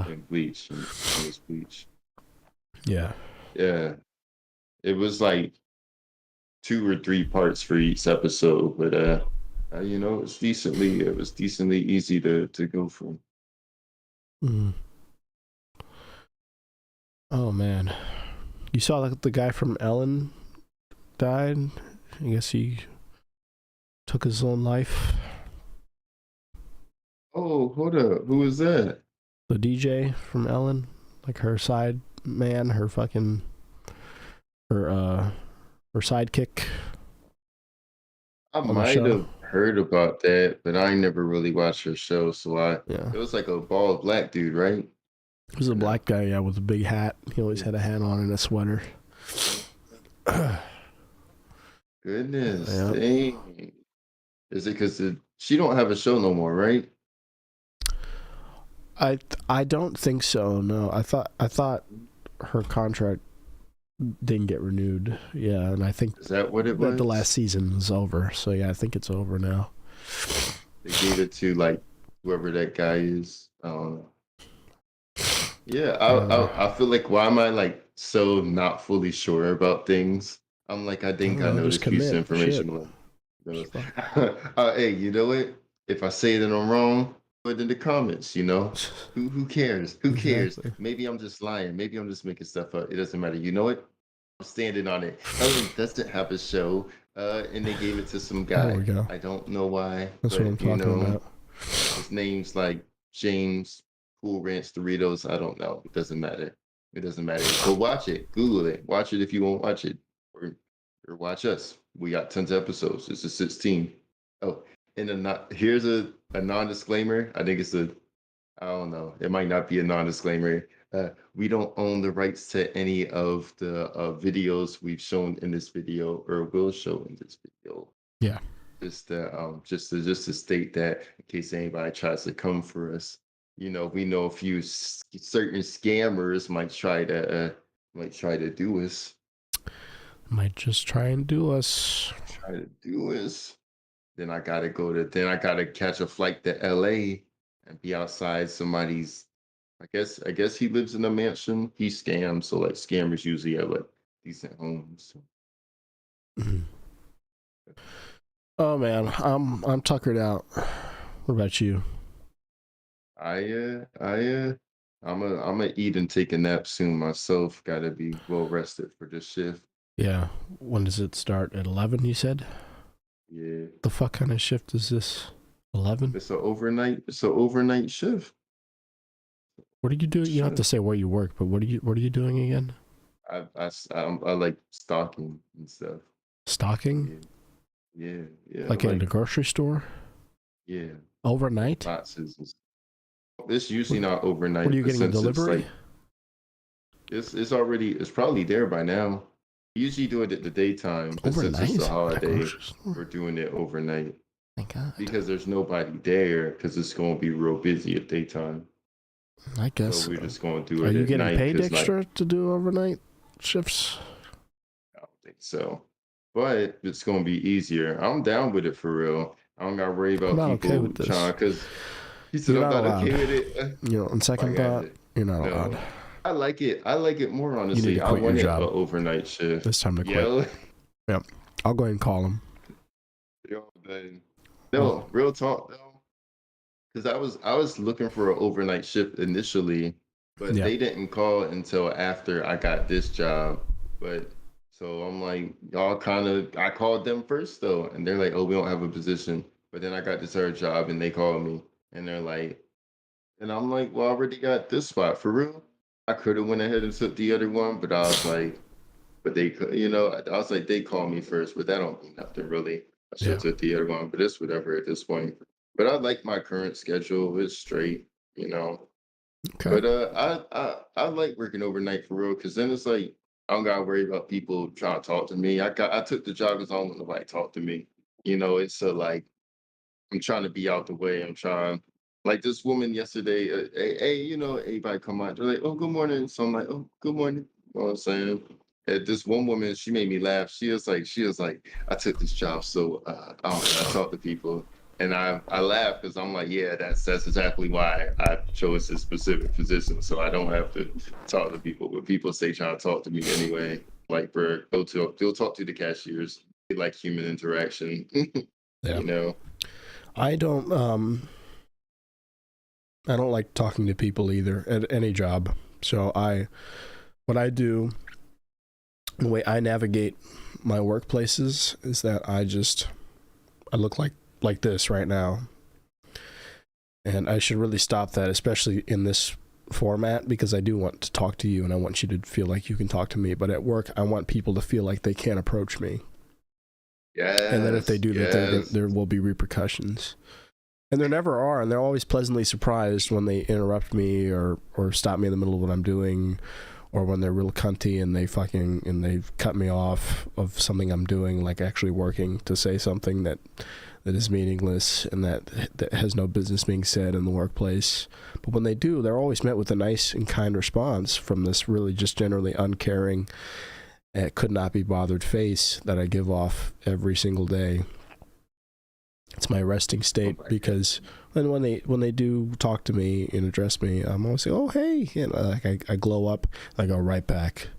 S2: in Bleach. And it was Bleach.
S1: Yeah.
S2: Yeah. It was like 2 or 3 parts for each episode, but you know, it was decently easy to go from.
S1: Mm. Oh man, you saw the guy from Ellen died. I guess he took his own life.
S2: Oh, hold up, who was that?
S1: The DJ from Ellen, like her side man, her sidekick.
S2: I might have heard about that, but I never really watched her show, so
S1: it
S2: was like a bald black dude, right?
S1: He was a black guy, yeah, with a big hat. He always had a hat on and a sweater.
S2: Goodness, dang. Is it because she don't have a show no more, right?
S1: I don't think so. No, I thought her contract didn't get renewed. Yeah, and I think
S2: is that what it was?
S1: The last season was over. So yeah, I think it's over now.
S2: They gave it to like whoever that guy is. Yeah, I feel like why am I like so not fully sure about things? I'm like I think I know this piece of information. Hey, you know what? If I say that I'm wrong, put it in the comments. You know, who cares? Who cares?
S1: Exactly.
S2: Maybe I'm just lying. Maybe I'm just making stuff up. It doesn't matter. You know what? I'm standing on it. Ellen doesn't have a show, and they gave it to some guy.
S1: There we go.
S2: I don't know why.
S1: That's what I'm talking about.
S2: His name's like James Cool Ranch Doritos. I don't know. It doesn't matter. It doesn't matter. Go watch it. Google it. Watch it if you won't watch it. Or watch us. We got tons of episodes. This is 16. Oh, and here's a non-disclaimer. I think it's I don't know. It might not be a non-disclaimer. We don't own the rights to any of the videos we've shown in this video or will show in this video.
S1: Yeah.
S2: Just to state that in case anybody tries to come for us, you know, we know a few certain scammers might try to do us.
S1: Might just try and do us.
S2: Then I gotta catch a flight to LA and be outside somebody's. I guess he lives in a mansion. He scams, so like scammers usually have like decent homes.
S1: Oh man, I'm tuckered out. What about you?
S2: I'm gonna eat and take a nap soon myself. Gotta be well rested for this shift.
S1: Yeah. When does it start? At 11, you said?
S2: Yeah.
S1: The fuck kind of shift is this? 11?
S2: It's an overnight shift.
S1: What are you doing? You don't have to say where you work, but what are you doing again?
S2: I like stocking and stuff.
S1: Stocking?
S2: Yeah.
S1: Like in the grocery store?
S2: Yeah.
S1: Overnight?
S2: Boxes. It's usually not overnight.
S1: What are you getting, a delivery?
S2: It's probably there by now. We usually do it at the daytime, but since it's a holiday, we're doing it overnight.
S1: Thank God.
S2: Because there's nobody there, because it's going to be real busy at daytime.
S1: I guess.
S2: So we're just going to do it
S1: at night. Are you getting
S2: night,
S1: paid extra to do overnight shifts?
S2: I don't think so. But it's going to be easier. I'm down with it for real. I don't got to worry about people trying, because he said I'm not okay with it.
S1: You know, on second thought, you're not allowed.
S2: I like it more, honestly.
S1: You need to quit
S2: I want
S1: your job.
S2: an overnight shift.
S1: It's time to quit. Yep. I'll go ahead and call him.
S2: No, real talk though. Because I was looking for an overnight shift initially, but they didn't call until after I got this job. But so I'm like, I called them first though, and they're like, oh, we don't have a position. But then I got this other job, and they called me, and they're like, and I'm like, well, I already got this spot for real. I could have went ahead and took the other one, but I was like, I was like, they called me first, but that don't mean nothing really. I should have took the other one, but it's whatever at this point. But I like my current schedule. It's straight, you know. Okay. But I like working overnight for real, because then it's like I don't gotta worry about people trying to talk to me. I took the job because I don't want nobody to talk to me. You know, it's like I'm trying to be out the way. I'm trying. Like this woman yesterday, hey, you know, everybody come out, they're like, oh, good morning. So I'm like, oh, good morning. You know what I'm saying? This one woman, she made me laugh. She was like, I took this job, so I talk to people, and I laugh because I'm like, yeah, that's exactly why I chose this specific position, so I don't have to talk to people. But people say trying to talk to me anyway. Like, go talk to the cashiers. They like human interaction.
S1: Yeah.
S2: You know,
S1: I don't like talking to people either at any job. So what I do, the way I navigate my workplaces is that I look like this right now. And I should really stop that, especially in this format, because I do want to talk to you and I want you to feel like you can talk to me. But at work, I want people to feel like they can't approach me.
S2: yeah.
S1: And then if they do that, there will be repercussions. And there never are, and they're always pleasantly surprised when they interrupt me or stop me in the middle of what I'm doing, or when they're real cunty and they cut me off of something I'm doing, like actually working, to say something that is meaningless and that has no business being said in the workplace. But when they do, they're always met with a nice and kind response from this really just generally uncaring, could not be bothered face that I give off every single day. It's my resting state, because when they do talk to me and address me, I'm always like, oh hey, like I glow up, I go right back,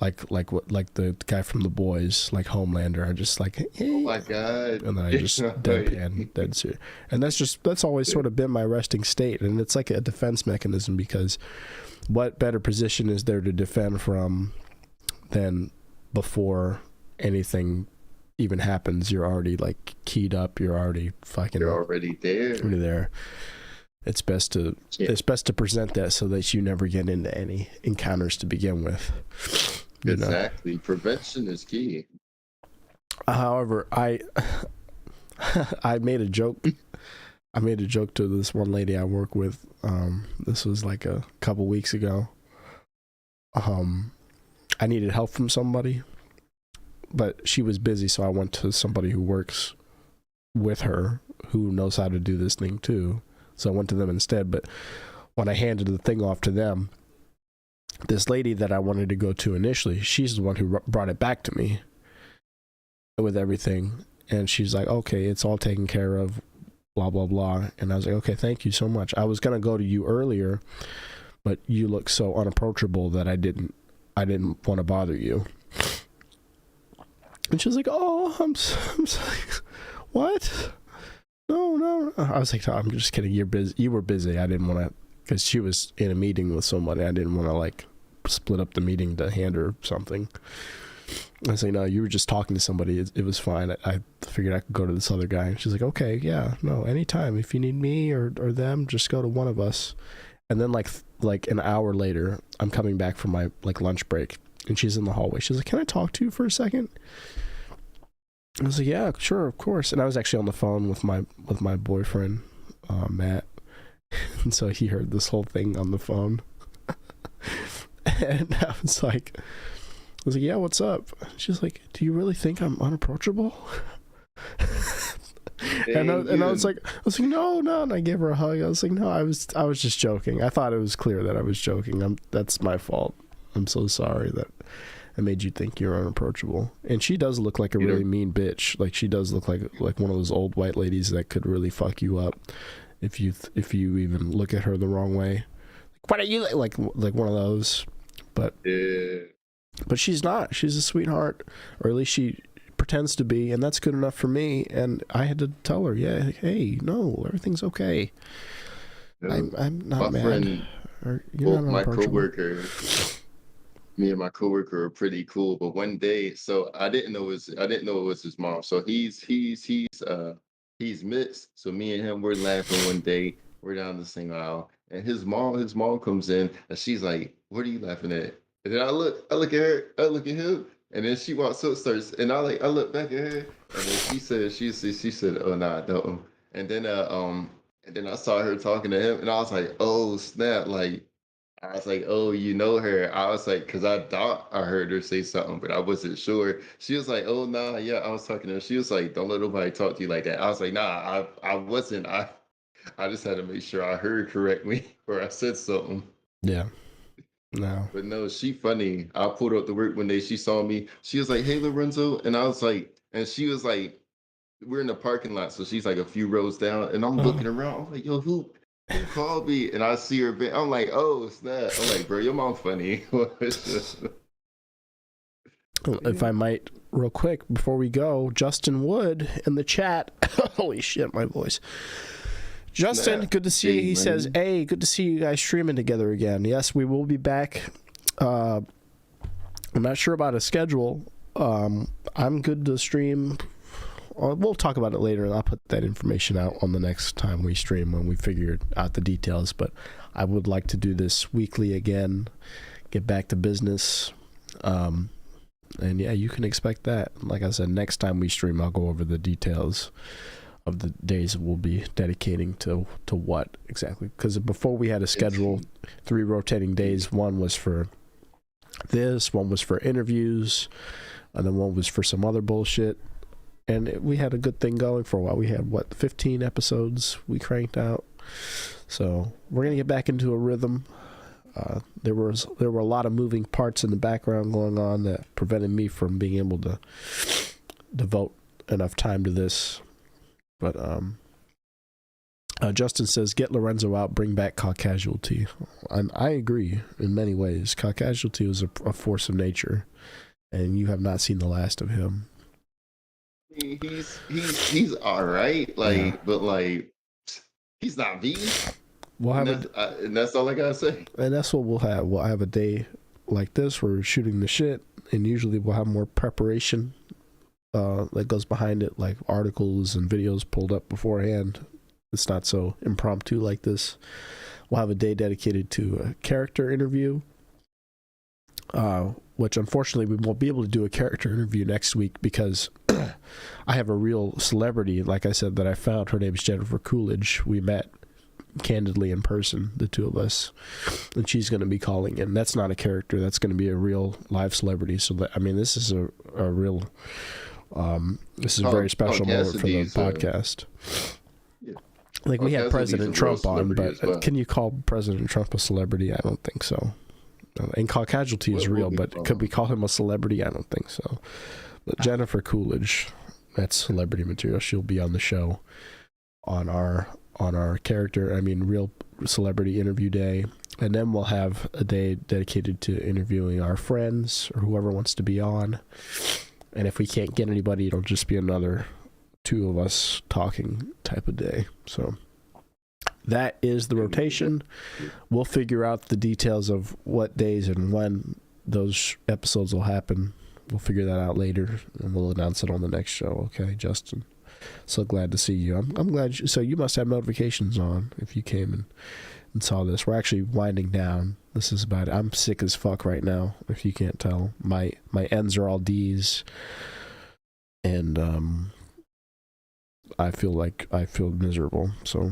S1: like the guy from The Boys, like Homelander. I just like, hey,
S2: Oh my God.
S1: and then I just deadpan, dead serious. And that's always sort of been my resting state, and it's like a defense mechanism, because what better position is there to defend from than before anything even happens? You're already like keyed up. You're already there. It's best to present that so that you never get into any encounters to begin with.
S2: Exactly. Prevention is key.
S1: However, I made a joke. I made a joke to this one lady I work with. This was like a couple weeks ago. I needed help from somebody, but she was busy, so I went to somebody who works with her who knows how to do this thing too. So I went to them instead. But when I handed the thing off to them, this lady that I wanted to go to initially, she's the one who brought it back to me with everything. And she's like, okay, it's all taken care of, blah, blah, blah. And I was like, okay, thank you so much. I was going to go to you earlier, but you look so unapproachable that I didn't want to bother you. And she was like, oh, I'm sorry. What? No. I was like, no, I'm just kidding. You're busy. You were busy. I didn't want to, because she was in a meeting with somebody. I didn't want to like split up the meeting to hand her something. I was like, no, you were just talking to somebody. It was fine. I figured I could go to this other guy. And she's like, okay, yeah, no, anytime. If you need me or them, just go to one of us. And then like an hour later, I'm coming back from my like lunch break, and she's in the hallway. She's like, can I talk to you for a second? I was like, yeah, sure, of course. And I was actually on the phone with my boyfriend, Matt. And so he heard this whole thing on the phone. And I was like, yeah, what's up? She's like, do you really think I'm unapproachable? And I was like, no. And I gave her a hug. I was like, no, I was just joking. I thought it was clear that I was joking. That's my fault. I'm so sorry that I made you think you're unapproachable. And she does look like a really mean bitch. Like, she does look like one of those old white ladies that could really fuck you up if you even look at her the wrong way. What are you like one of those? But she's not. She's a sweetheart, or at least she pretends to be, and that's good enough for me. And I had to tell her, yeah, hey, no, everything's okay. I'm not mad.
S2: Friend, my coworker, me and my coworker are pretty cool. But one day, so I didn't know it was his mom. So he's mixed. So me and him, we're laughing one day. We're down the same aisle, and his mom comes in, and she's like, "What are you laughing at?" And then I look at her, I look at him, and then she walks up, starts, and I look back at her, and then she said, "Oh no, I don't." And then I saw her talking to him, and I was like, "Oh snap!" Like, I was like, "Oh, you know her?" I was like, because I thought I heard her say something, but I wasn't sure. She was like, "Oh nah, yeah." I was talking to her. She was like, "Don't let nobody talk to you like that." I was like, "Nah, I wasn't. I just had to make sure I heard correctly or I said something."
S1: Yeah. No.
S2: But no, she funny. I pulled up the work one day. She saw me. She was like, "Hey, Lorenzo," and I was like, and she was like, "We're in the parking lot," so she's like a few rows down, and I'm looking around. I'm like, "Yo, who called me?" And I see her. I'm like, "Oh, snap!" I'm like, "Bro, your mom funny."
S1: If I might, real quick before we go, Justin Wood in the chat. Holy shit, my voice. Justin, good to see you. He says, "Hey, good to see you guys streaming together again." Yes, we will be back. I'm not sure about a schedule. I'm good to stream. We'll talk about it later, and I'll put that information out on the next time we stream when we figure out the details. But I would like to do this weekly again, get back to business. And yeah, you can expect that. Like I said, next time we stream, I'll go over the details of the days we'll be dedicating to what exactly. Because before we had a schedule, 3 rotating days. One was for this, one was for interviews, and then one was for some other bullshit. And we had a good thing going for a while. We had, 15 episodes we cranked out. So we're going to get back into a rhythm. There were a lot of moving parts in the background going on that prevented me from being able to devote enough time to this. But Justin says, "Get Lorenzo out, bring back Caucasualty." And I agree in many ways. Caucasualty was a force of nature, and you have not seen the last of him.
S2: He's all right, but he's not me.
S1: We'll have
S2: and that's all I gotta say.
S1: And that's what we'll have. We'll have a day like this where we're shooting the shit, and usually we'll have more preparation that goes behind it, like articles and videos pulled up beforehand. It's not so impromptu like this. We'll have a day dedicated to a character interview, which unfortunately we won't be able to do a character interview next week because I have a real celebrity, like I said, that I found. Her name's Jennifer Coolidge. We met candidly in person, the two of us, and she's going to be calling in. That's not a character. That's going to be a real live celebrity. So that, I mean, this is a real this is a very special moment for the podcast. Like we had President Trump on, but can you call President Trump a celebrity? I don't think so. And Caucasualty is real, but could we call him a celebrity? I don't think so. But Jennifer Coolidge, that's celebrity material. She'll be on the show on our real celebrity interview day. And then we'll have a day dedicated to interviewing our friends or whoever wants to be on. And if we can't get anybody, it'll just be another 2 of us talking type of day. So that is the rotation. We'll figure out the details of what days and when those episodes will happen. We'll figure that out later, and we'll announce it on the next show. Okay, Justin? So glad to see you. I'm glad. So you must have notifications on if you came and saw this. We're actually winding down. This is about it. I'm sick as fuck right now, if you can't tell. My N's are all D's, and I feel miserable. So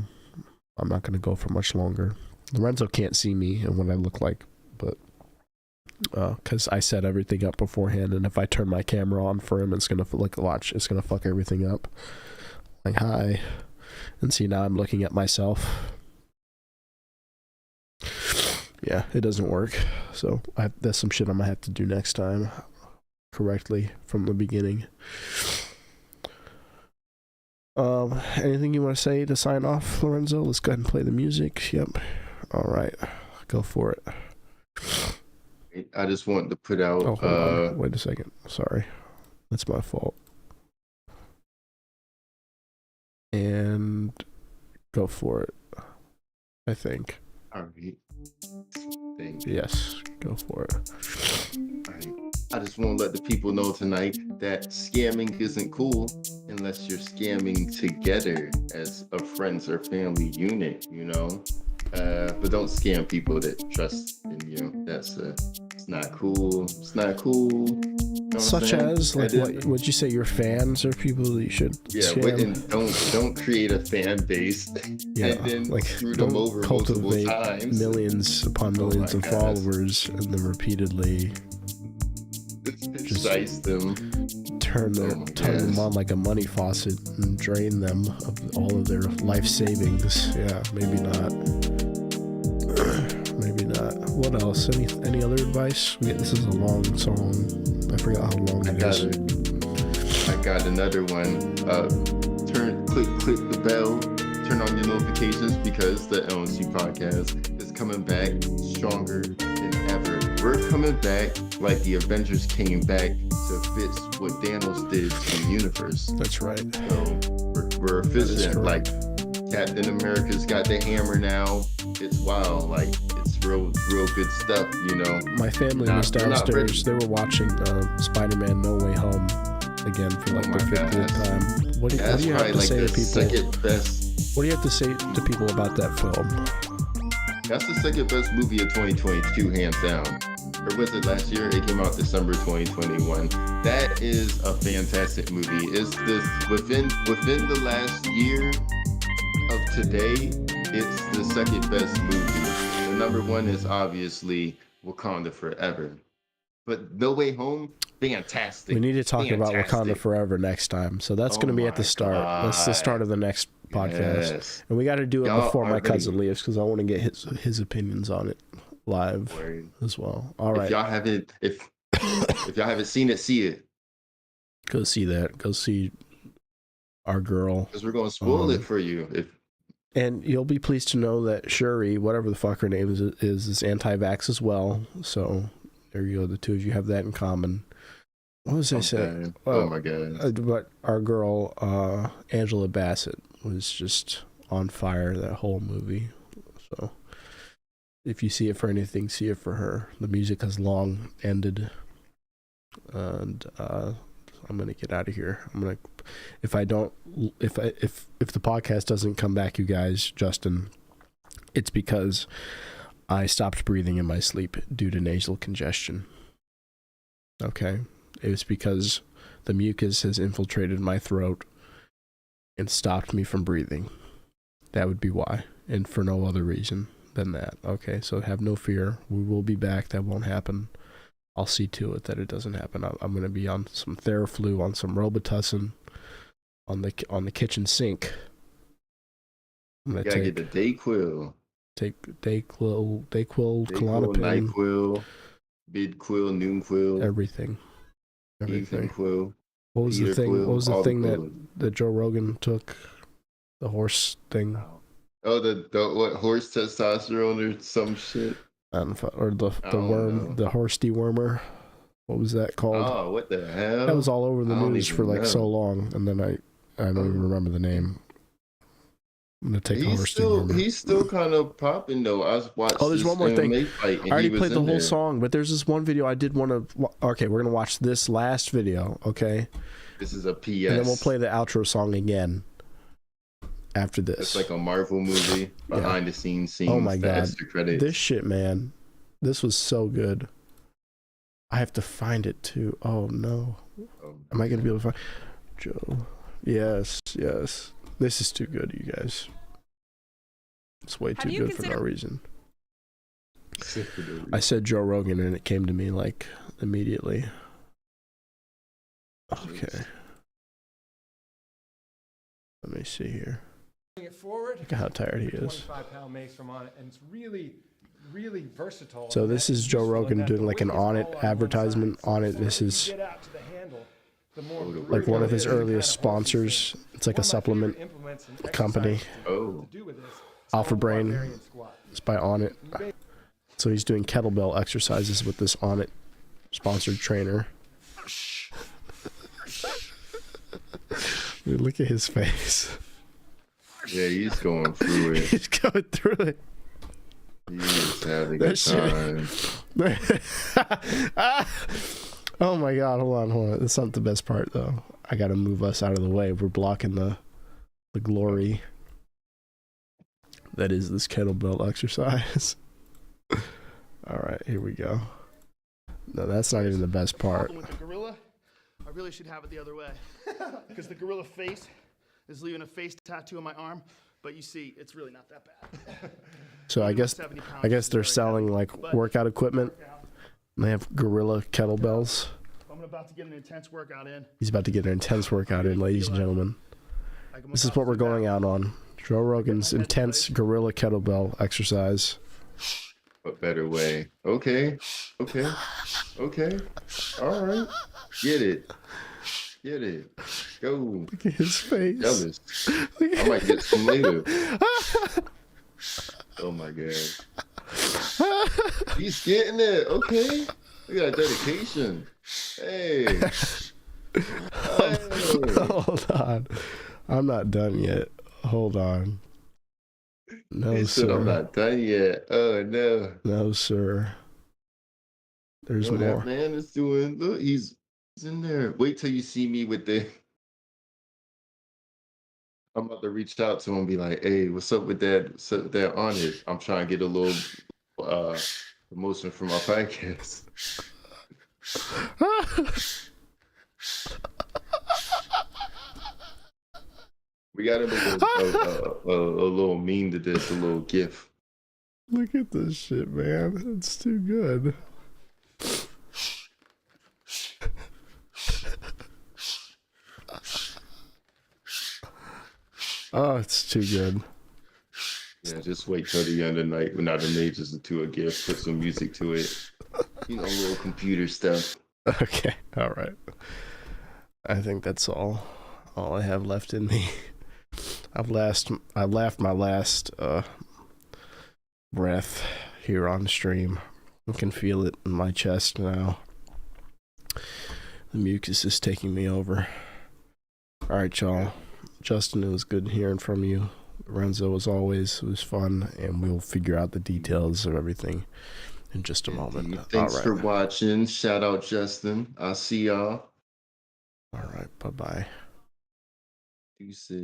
S1: I'm not going to go for much longer. Lorenzo can't see me and what I look like, but because I set everything up beforehand, and if I turn my camera on for him, it's gonna it's gonna fuck everything up. Like, hi, and see, now I'm looking at myself. Yeah, it doesn't work. So that's some shit I'm gonna have to do next time, correctly from the beginning. Anything you want to say to sign off, Lorenzo? Let's go ahead and play the music. Yep. All right, go for it.
S2: I just wanted to put out.
S1: Oh, wait a second. Sorry, that's my fault. And go for it. I think.
S2: All right.
S1: Yes, go for it.
S2: All right. I just want to let the people know tonight that scamming isn't cool unless you're scamming together as a friends or family unit, you know. But don't scam people that trust in you. That's it's not cool. It's not cool. You know
S1: Such as, like, what would you say? Your fans or people that you should scam?
S2: And don't create a fan base.
S1: Yeah,
S2: and then
S1: like
S2: screw them over multiple times.
S1: Millions upon millions of followers, and then repeatedly
S2: just dice them.
S1: Turn them on like a money faucet and drain them of all of their life savings. Yeah, maybe not. Maybe not. What else? Any other advice? This is a long song. I forgot how long it is.
S2: I got another one. Click the bell. Turn on your notifications because the L&C podcast is coming back stronger than ever. We're coming back like the Avengers came back to fix what Thanos did to the universe.
S1: That's right.
S2: So we're efficient. Like Captain America's got the hammer now. It's wild. Like it's real good stuff. You know.
S1: My family was downstairs. They were watching Spider-Man: No Way Home again for like the 50th time. What do you have to say to people?
S2: Second best.
S1: What do you have to say to people about that film?
S2: That's the second best movie of 2022, hands down. Or was it last year? It came out December 2021. That is a fantastic movie. It's this within the last year of today, it's the second best movie. The number one is obviously Wakanda Forever. But No Way Home, fantastic.
S1: We need to talk about Wakanda Forever next time. So that's going to be at the start. That's the start of the next podcast. Yes. And we got to do it before my cousin leaves because I want to get his opinions on it live as well. All right.
S2: If y'all haven't seen it, see it.
S1: Go see that. Go see our girl.
S2: Because we're going to spoil it for you.
S1: And you'll be pleased to know that Shuri, whatever the fuck her name is anti-vax as well. So there you go. The two of you have that in common. What was I saying?
S2: Oh my God.
S1: But our girl, Angela Bassett, was just on fire that whole movie. So if you see it for anything, see it for her. The music has long ended. And I'm gonna get out of here. If the podcast doesn't come back, you guys, Justin, it's because I stopped breathing in my sleep due to nasal congestion. Okay? It was because the mucus has infiltrated my throat and stopped me from breathing. That would be why, and for no other reason than that. Okay, so have no fear. We will be back. That won't happen. I'll see to it that it doesn't happen. I'm going to be on some Theraflu, on some Robitussin, on the kitchen sink.
S2: I'm going to get the Dayquil.
S1: Take Dayquil, Klonopin,
S2: NyQuil, Bidquil, Noonquil,
S1: everything.
S2: Quil.
S1: What was the thing? What was the thing that Joe Rogan took? The horse thing.
S2: Oh, the what, horse testosterone or some shit.
S1: Or the worm, the horse dewormer. What was that called?
S2: Oh, what the hell?
S1: That was all over the news for like so long, and then I don't even remember the name. I'm gonna take the horse dewormer.
S2: He's still kind of popping though. I was watching.
S1: Oh, there's one more thing. I already played the whole song, but there's this one video I did want to. Okay, we're gonna watch this last video. Okay.
S2: This is a PS.
S1: And then we'll play the outro song again. After this,
S2: it's like a Marvel movie behind the scenes.
S1: Oh my God,
S2: extra credits.
S1: This shit, man, this was so good. I have to find it too. Oh no, am I gonna be able to find Joe? Yes. This is too good, you guys. It's way too good for no reason. I said Joe Rogan, and it came to me like immediately. Okay. Let me see here.
S12: It forward.
S1: Look at how tired he is.
S12: 25-pound mace from on it, and it's really versatile.
S1: So this is Joe Rogan doing like an On It advertisement on it. This is like one of his earliest sponsors. It's like a supplement company.
S2: Oh.
S1: Alpha Brain. It's by On It. So he's doing kettlebell exercises with this On It sponsored trainer. Dude, look at his face.
S2: Yeah, he's going through it.
S1: He's going through it.
S2: He's having a time.
S1: Oh my God, hold on. That's not the best part though. I gotta move us out of the way. We're blocking the glory that is this kettlebell exercise. All right, here we go. No, that's not even the best part.
S13: With the gorilla, I really should have it the other way. Because the gorilla face is leaving a face tattoo on my arm, but you see, it's really not that bad.
S1: So I guess they're selling like workout equipment. And they have gorilla kettlebells.
S13: I'm about to get an intense workout in.
S1: He's about to get an intense workout in, ladies and gentlemen. This is what we're going out on. Joe Rogan's intense gorilla kettlebell exercise.
S2: a better way. Okay. All right. Get it. Go.
S1: Look at his face.
S2: Jealous. I might get some later. Oh my god. He's getting it. Okay. We got dedication. Hey.
S1: Hold on. I'm not done yet. Hold on. No,
S2: He said,
S1: sir.
S2: I'm not done yet. Oh no.
S1: No, sir. There's more.
S2: That man is doing. Look, he's in there. Wait till you see me with the. I'm about to reach out to him and be like, "Hey, what's up with that? What's up with that on it? I'm trying to get a little promotion for my podcast." We got to make a little meme to this, a little gif.
S1: Look at this shit, man. It's too good. Oh, it's too good.
S2: Yeah, just wait till the end of the night when not the majors to a gift, put some music to it. You know, little computer stuff.
S1: Okay, all right. I think that's all I have left in me. I've laughed my last breath here on stream. I can feel it in my chest now. The mucus is taking me over. All right, y'all. Justin, it was good hearing from you. Renzo, as always, it was fun, and we'll figure out the details of everything in just a moment.
S2: Thanks for watching. Shout out Justin. I'll see y'all.
S1: All right, bye-bye.
S2: Deuces.